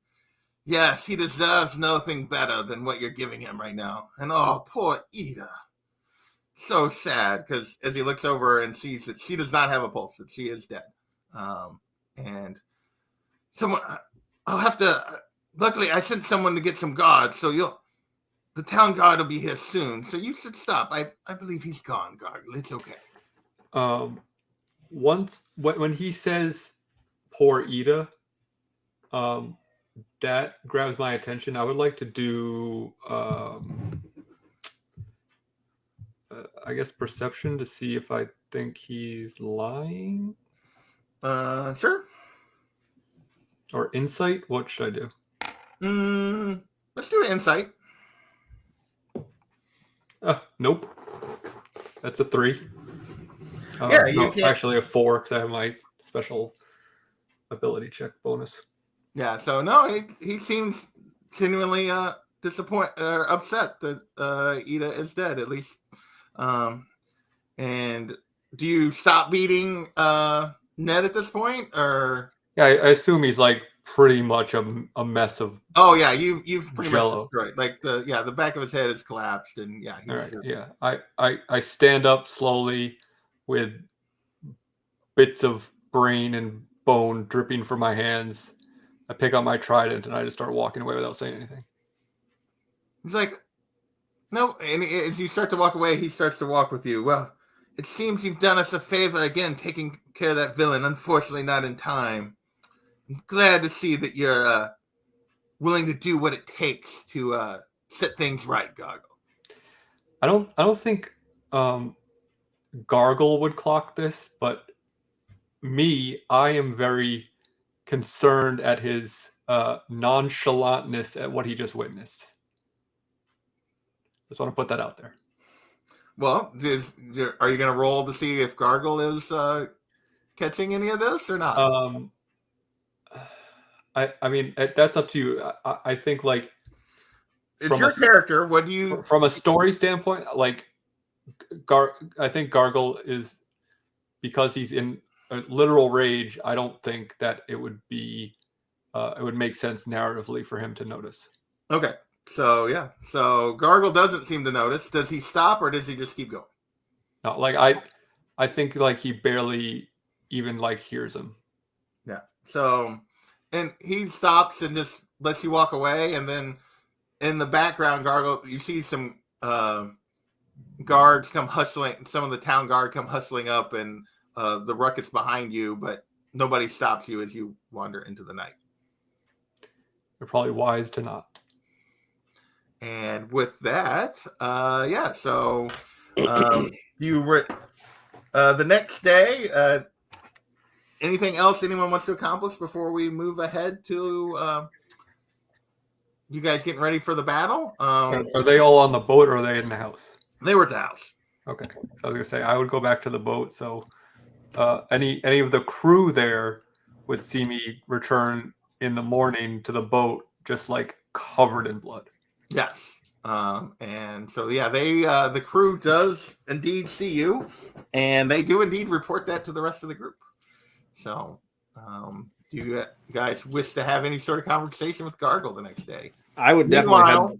"Yes, he deserves nothing better than what you're giving him right now." And oh, poor Ida. So sad, because as he looks over and sees that she does not have a pulse, that she is dead. And someone, I'll have to, luckily I sent someone to get some guards, so the town guard will be here soon. So you should stop. I believe he's gone, Gargle. It's okay. Once, when he says poor Ida, that grabs my attention. I would like to do, I guess, perception to see if I think he's lying. Sure. Or insight. What should I do? Let's do an insight. Nope. That's a 3. You can't. Actually a 4 because I have my special ability check bonus. Yeah, so no, he seems genuinely disappointed or upset that Ida is dead, at least. And do you stop beating Ned at this point, or? Yeah, I assume he's like pretty much a mess of. Oh yeah, you've pretty jello. much destroyed. Like the back of his head is collapsed, and yeah. All right, yeah. I stand up slowly with bits of brain and bone dripping from my hands. I pick up my trident and I just start walking away without saying anything. He's like, no, and as you start to walk away, he starts to walk with you. Well, it seems you've done us a favor again, taking care of that villain. Unfortunately, not in time. I'm glad to see that you're willing to do what it takes to set things right, Gargle. I don't think Gargle would clock this, but I am very concerned at his nonchalantness at what he just witnessed. Just want to put that out there. Well, are you going to roll to see if Gargle is catching any of this or not? I mean, that's up to you. I think, like, it's your character. What do you, from a story standpoint, like, I think Gargle is, because he's in a literal rage, I don't think that it would be it would make sense narratively for him to notice. Okay, so yeah, so Gargle doesn't seem to notice. Does he stop, or does he just keep going? No, like, I think, like, he barely even, like, hears him. Yeah. So, and he stops and just lets you walk away, and then in the background, Gargle, you see some guards come hustling. Some of the town guard come hustling up, and the ruckus behind you, but nobody stops you as you wander into the night. They're probably wise to not. And with that, so The next day, anything else anyone wants to accomplish before we move ahead to you guys getting ready for the battle? Are they all on the boat or are they in the house? They were at the house. Okay. So I was gonna say I would go back to the boat. So any of the crew there would see me return in the morning to the boat, just like covered in blood. Yes. And so yeah, they the crew does indeed see you, and they do indeed report that to the rest of the group. So do you guys wish to have any sort of conversation with Gargle the next day? I would definitely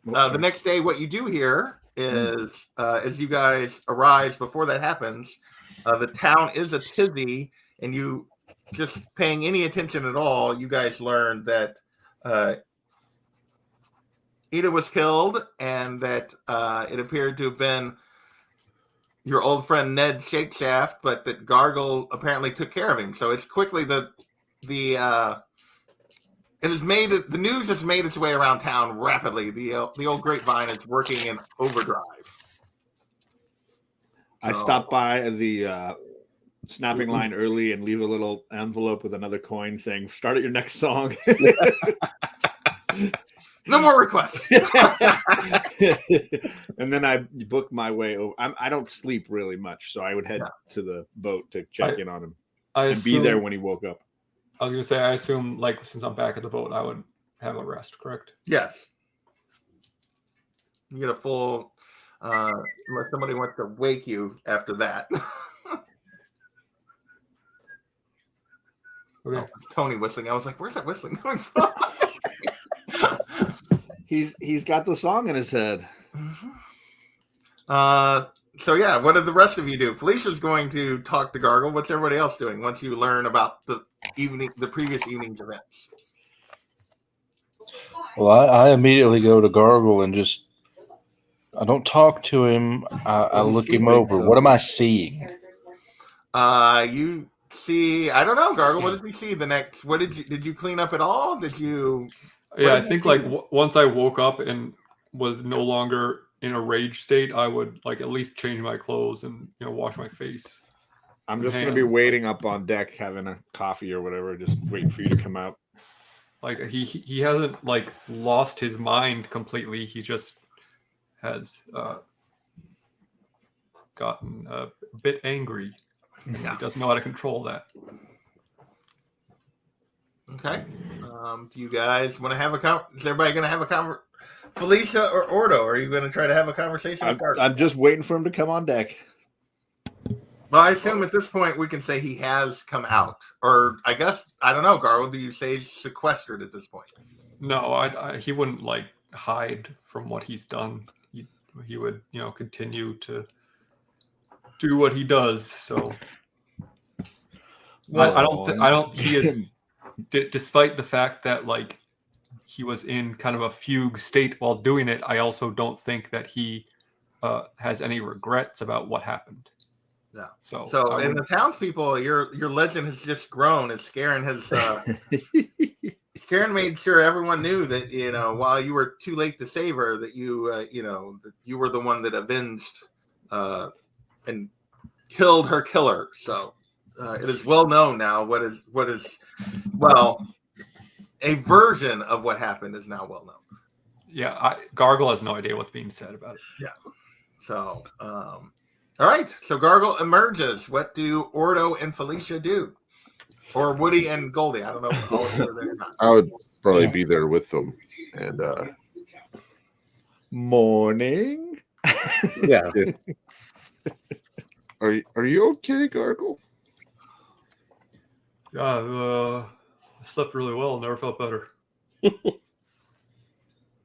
Meanwhile, the next day, what you do here is as you guys arrive, before that happens, the town is a tizzy, and you just paying any attention at all, you guys learn that Ida was killed, and that it appeared to have been your old friend Ned Shakeshaft, but that Gargle apparently took care of him. So it's quickly the news has made its way around town rapidly. The old grapevine is working in overdrive. I stop by the snapping line early and leave a little envelope with another coin saying, "Start at your next song." No more requests. And then I book my way over. I don't sleep really much, so I would head to the boat to check in on him and be there when he woke up. I was gonna say, I assume, like, since I'm back at the boat, I would have a rest, correct? Yes. You get a full, unless somebody wants to wake you after that. Okay. Oh, Tony whistling. I was like, where's that whistling coming from? He's got the song in his head. So yeah, what did the rest of you do? Felicia's going to talk to Gargle. What's everybody else doing once you learn about the previous evening's events? Well, I immediately go to Gargle and I don't talk to him. I look him over. What am I seeing? You see, I don't know, Gargle. What did you see the next? What did you clean up at all? Did you? Yeah, I think like once I woke up and was no longer in a rage state, I would like at least change my clothes and wash my face. I'm just gonna be waiting up on deck, having a coffee or whatever, just waiting for you to come out. Like he hasn't like lost his mind completely. He just has gotten a bit angry. Yeah. He doesn't know how to control that. Okay. Do you guys want to have is everybody going to have a conversation? Felicia or Ordo, are you going to try to have a conversation with Gargle? I'm just waiting for him to come on deck. Well, I assume at this point we can say he has come out. Or I guess, I don't know, Gargle, do you say sequestered at this point? No, he wouldn't like hide from what he's done. He would, continue to do what he does. So I don't he is despite the fact that like he was in kind of a fugue state while doing it, I also don't think that he has any regrets about what happened. Yeah. So the townspeople, your legend has just grown. As Scarin has Scarin made sure everyone knew that while you were too late to save her, that you that you were the one that avenged and killed her killer. So it is well known now what is a version of what happened is now well known. Yeah, Gargle has no idea what's being said about it. Yeah. So all right, so Gargle emerges. What do Ordo and Felicia do? Or Woody and Goldie? I don't know if all of you are there or not. I would probably be there with them. And morning. Yeah. Are you okay, Gargle? Yeah, I slept really well. Never felt better.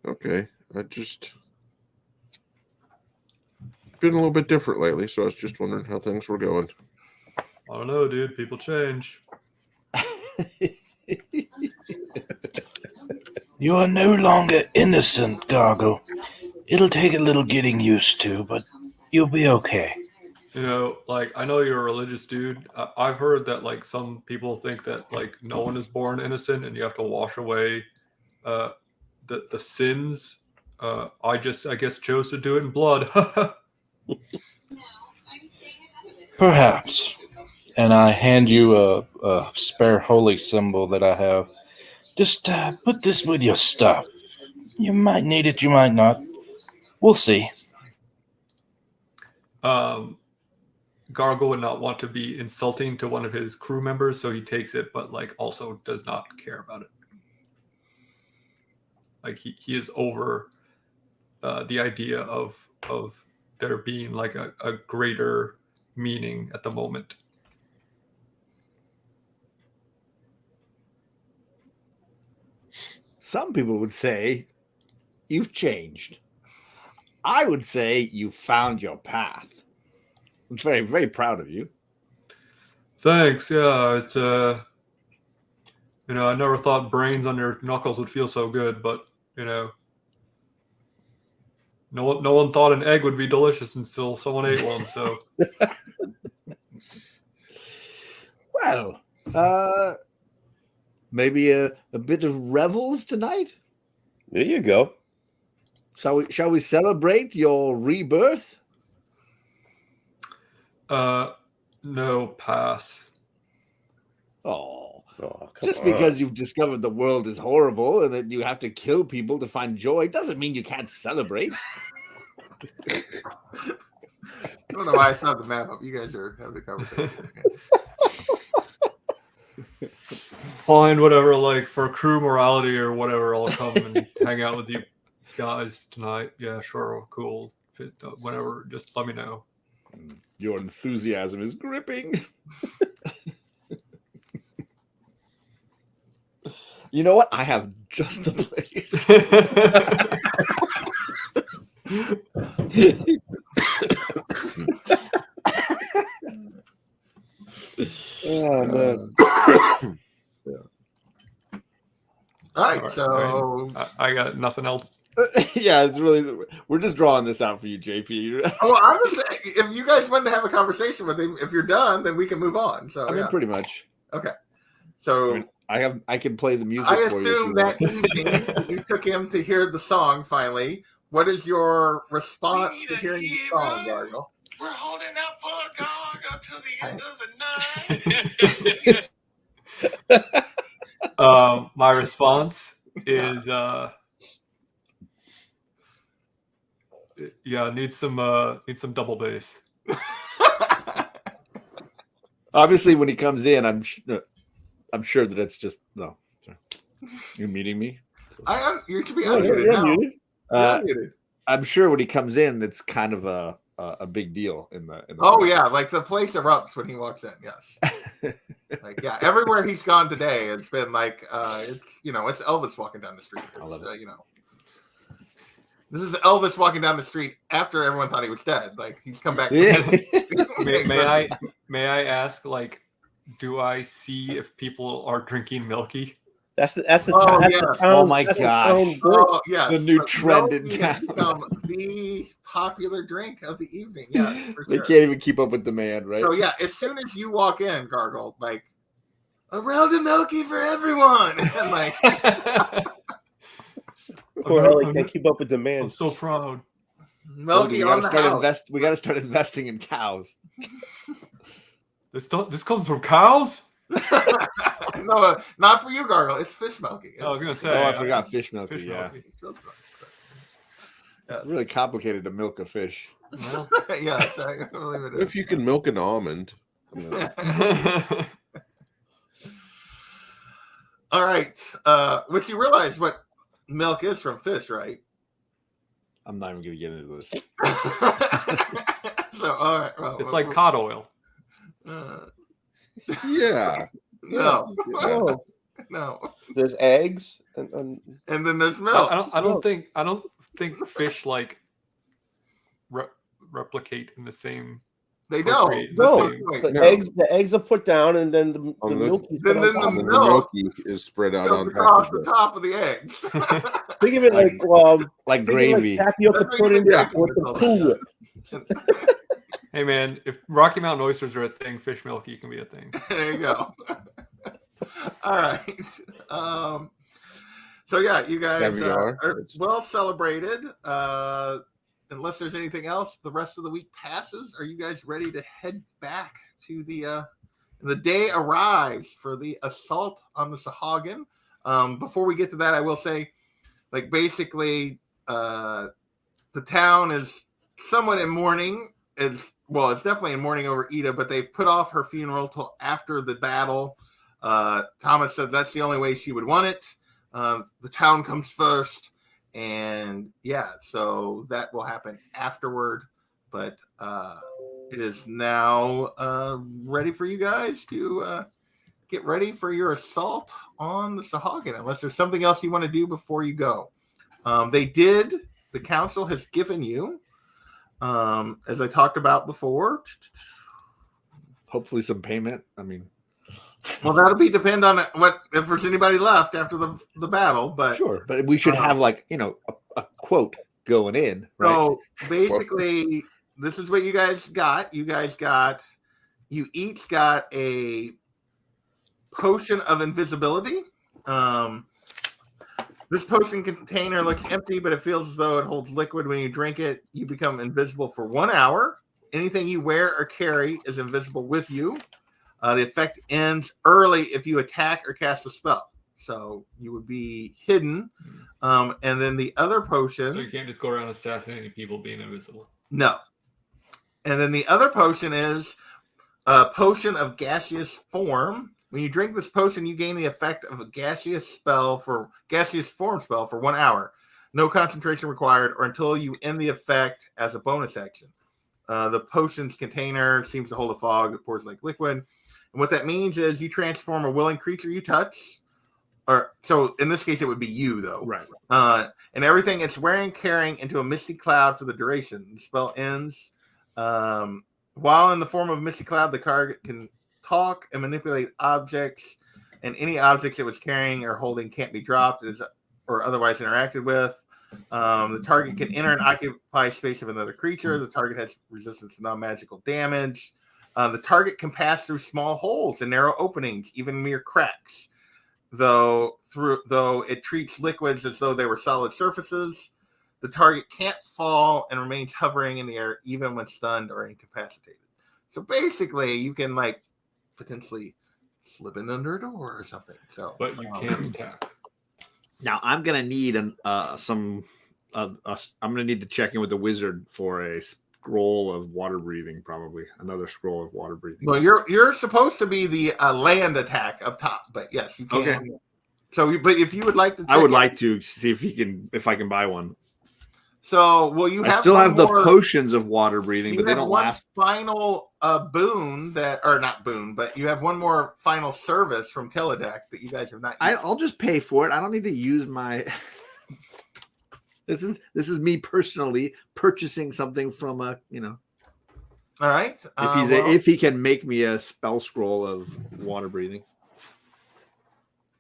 Okay, I just been a little bit different lately, so I was just wondering how things were going. I don't know, dude. People change. You are no longer innocent, Gargle. It'll take a little getting used to, but you'll be okay. Like, I know you're a religious dude. I've heard that, like, some people think that, like, no one is born innocent and you have to wash away the sins. I guess chose to do it in blood. Perhaps. And I hand you a spare holy symbol that I have. Just put this with your stuff. You might need it, you might not. We'll see. Gargle would not want to be insulting to one of his crew members, so he takes it, but like also does not care about it. Like he is over the idea of there being like a greater meaning at the moment. Some people would say you've changed. I would say you found your path. I'm very, very proud of you. Thanks. Yeah, it's I never thought brains on your knuckles would feel so good, but no one thought an egg would be delicious until someone ate one. So, well, maybe a bit of revels tonight. There you go. Shall we celebrate your rebirth? No, pass. Oh, come just on. because you've discovered the world is horrible and that you have to kill people to find joy doesn't mean you can't celebrate. I don't know why I saw the map up. You guys are having a conversation. Fine, whatever. Like for crew morality or whatever, I'll come and hang out with you guys tonight. Yeah, sure, cool. Whatever, just let me know. Your enthusiasm is gripping. You know what? I have just the place. Oh man. All right, so I got nothing else. Yeah, it's really. We're just drawing this out for you, JP. I'm just saying, if you guys want to have a conversation with him, if you're done, then we can move on. So I mean, pretty much. Okay. So I mean, I can play the music I for you. assume that evening you took him to hear the song finally. What is your response to hearing the song, Gargle? We're holding out for Gargle till the end of the night. My response is need some double bass. Obviously, when he comes in, I'm sure that it's just no. You're muting me. You should be Oh, unmuted you're now. muted. You're muted. I'm sure when he comes in, that's kind of a big deal in the. Oh yeah, like the place erupts when he walks in. Yes. Like everywhere he's gone today, it's been like it's Elvis walking down the street. This is Elvis walking down the street after everyone thought he was dead. Like he's come back. Yeah. May I ask, like, do I see if people are drinking Milky? That's the Oh, that's yeah. the Oh town's- my that's the gosh. town drink. Oh yeah, The new trend in Milky has town. become the popular drink of the evening. Yeah, for They sure. can't even keep up with demand, right? So yeah, as soon as you walk in, Gargle, like a round of Milky for everyone, and like Poor Ellie can't keep up with I'm demand. so proud. Milky we on gotta the start house. we gotta start investing in cows. This comes from cows? No, not for you, Gargle. It's fish Milky. I was gonna say. Oh, I forgot fish milk. Fish Yeah, Milky. Yes. really complicated to milk a fish. Well, Yes, I believe it is. If you can milk an almond, All right. Which you realize what milk is from fish, right? I'm not even gonna get into this. So, all right. Well, it's like cod oil. yeah. No, Oh, no. there's eggs and And then there's milk. I don't think fish like replicate in the same. They don't. Procreate. That's No, the point. the No. eggs are put down and then the On the- milk is Then put on the top. And then the milk milky is spread out goes on across top the of it. top of the eggs. Think of it like Like think of it gravy. like tapioca That's what pudding you think with the it's Cool called. Whip. Hey man, if Rocky Mountain oysters are a thing, fish Milky can be a thing. There you go. All right. So yeah, you guys Caviar. are well celebrated. unless there's anything else, the rest of the week passes. Are you guys ready to head back to the day arrives for the assault on the Sahagin? Before we get to that, I will say, like, basically, the town is somewhat in mourning. It's definitely in mourning over Ida, but they've put off her funeral till after the battle. Thomas said that's the only way she would want it. The town comes first, and yeah, so that will happen afterward. But it is now ready for you guys to get ready for your assault on the Sahagin, unless there's something else you want to do before you go. The council has given you, as I talked about before. Hopefully some payment. I mean, well, that'll depend on if there's anybody left after the battle. But sure, but we should have a quote going in. Right? So basically, this is what you guys got. You each got a potion of invisibility. This potion container looks empty, but it feels as though it holds liquid. When you drink it, you become invisible for 1 hour. Anything you wear or carry is invisible with you. The effect ends early if you attack or cast a spell. So you would be hidden. And then the other potion... So you can't just go around assassinating people being invisible? No. And then the other potion is a potion of gaseous form. When you drink this potion, you gain the effect of a gaseous form spell for 1 hour. No concentration required, or until you end the effect as a bonus action. The potion's container seems to hold a fog that pours like liquid. And what that means is you transform a willing creature you touch. So in this case, it would be you, though. Right. And everything it's wearing, carrying into a misty cloud for the duration. The spell ends. While in the form of a misty cloud, the target can talk and manipulate objects, and any objects it was carrying or holding can't be dropped or otherwise interacted with. The target can enter and occupy space of another creature. The target has resistance to non-magical damage. The target can pass through small holes and narrow openings, even mere cracks. Though it treats liquids as though they were solid surfaces. The target can't fall and remains hovering in the air even when stunned or incapacitated. So basically, you can potentially slip in under a door or something. So, but you can't attack. Now I'm gonna need I'm gonna need to check in with the wizard for a scroll of water breathing, probably another scroll of water breathing. Well, you're supposed to be the land attack up top, but yes, you can. Okay. So, but if you would like to, I would like to see if I can buy one. So, well, I still have the potions of water breathing, but they don't last. Final boon but you have one more final service from Keladek that you guys have not used. I'll just pay for it. I don't need to use my. This is me personally purchasing something from All right. If he can make me a spell scroll of water breathing.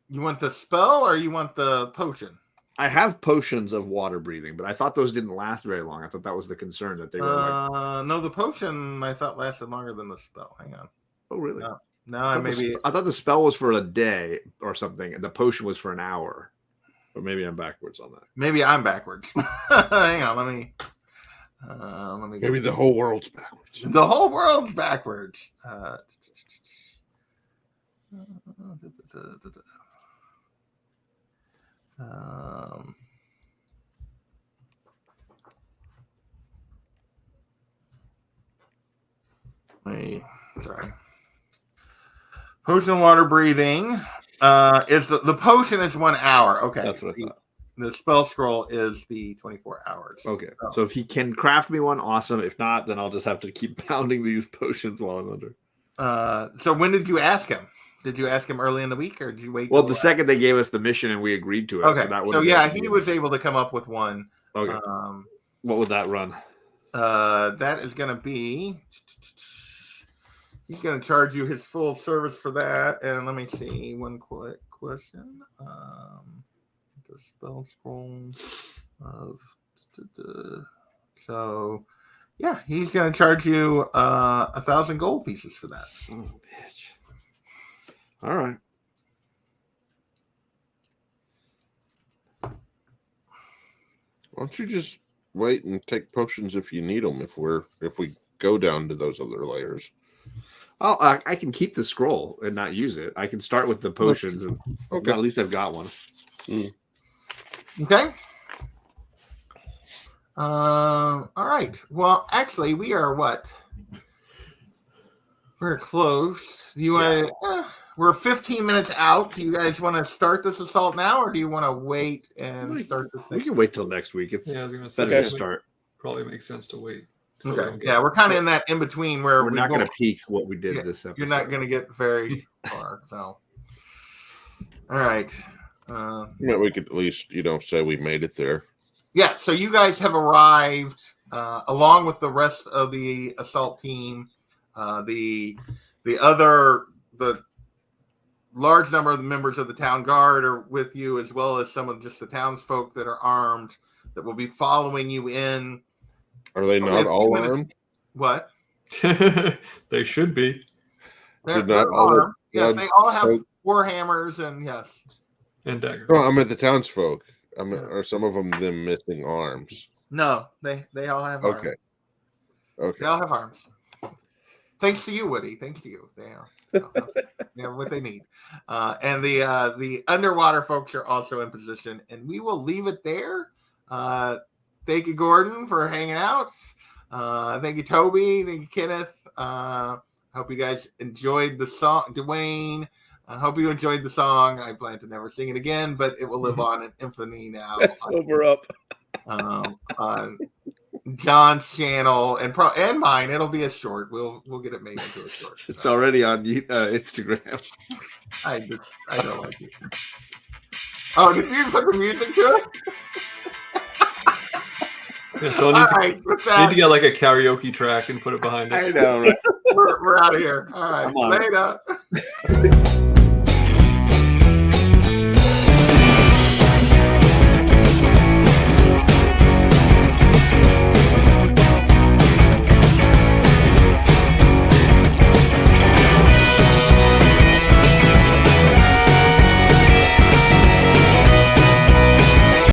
You want the spell or you want the potion? I have potions of water breathing, but I thought those didn't last very long. I thought that was the concern that they were no, the potion I thought lasted longer than the spell. Hang on. Oh, really? No, I thought the spell was for a day or something, and the potion was for an hour. But maybe I'm backwards on that. Maybe I'm backwards. Hang on, let me. Maybe the whole world's backwards. The whole world's backwards. Sorry. Potion water breathing is the potion is 1 hour. Okay, that's what I thought. The spell scroll is the 24 hours. Okay, so if he can craft me one, awesome. If not, then I'll just have to keep pounding these potions while I'm under. So when did you ask him? Did you ask him early in the week, or did you wait? Well, the second they gave us the mission and we agreed to it. Okay, so yeah, he was able to come up with one. Okay. What would that run? That is going to be. He's going to charge you his full service for that. And let me see one quick question. The spell scroll of. So, yeah, he's going to charge you 1,000 gold pieces for that. Son of a bitch. All right. Why don't you just wait and take potions if you need them. If we go down to those other layers. Oh, I can keep the scroll and not use it. I can start with the potions, and Okay. at least I've got one. Okay. All right. Well, actually, we are what? We're close. Do you want to? We're 15 minutes out. Do you guys want to start this assault now, or do you want to wait and start this? We can wait till next week. It's Yeah, I was gonna say better to start. Probably makes sense to wait. So Okay. Yeah, we're kind of in that in between where We're not going to peak what we did this episode. You're not going to get very far. So, all right. Yeah, we could at least, say we made it there. Yeah. So you guys have arrived along with the rest of the assault team. The large number of the members of the town guard are with you, as well as some of just the townsfolk that are armed that will be following you in. Are they not all armed? What? They should be. They're armed. Yes, they all have warhammers and yes. And daggers. No, I'm at the townsfolk. Are some of them missing arms? No, they all have arms. Okay. They all have arms. Thanks to you, Woody. Thanks to you. They have what they need. And the underwater folks are also in position, and we will leave it there. Thank you, Gordon, for hanging out. Thank you, Toby. Thank you, Kenneth. Hope you guys enjoyed the song. Dwayne, I hope you enjoyed the song. I plan to never sing it again, but it will live on in infamy now. Sober up. On John's channel and mine. It'll be a short. We'll get it made into a short. It's already on Instagram. I don't like it. Oh, did you put the music to it? Yeah, so need to get like a karaoke track and put it behind it. I know, right? We're out of here. All right. Later.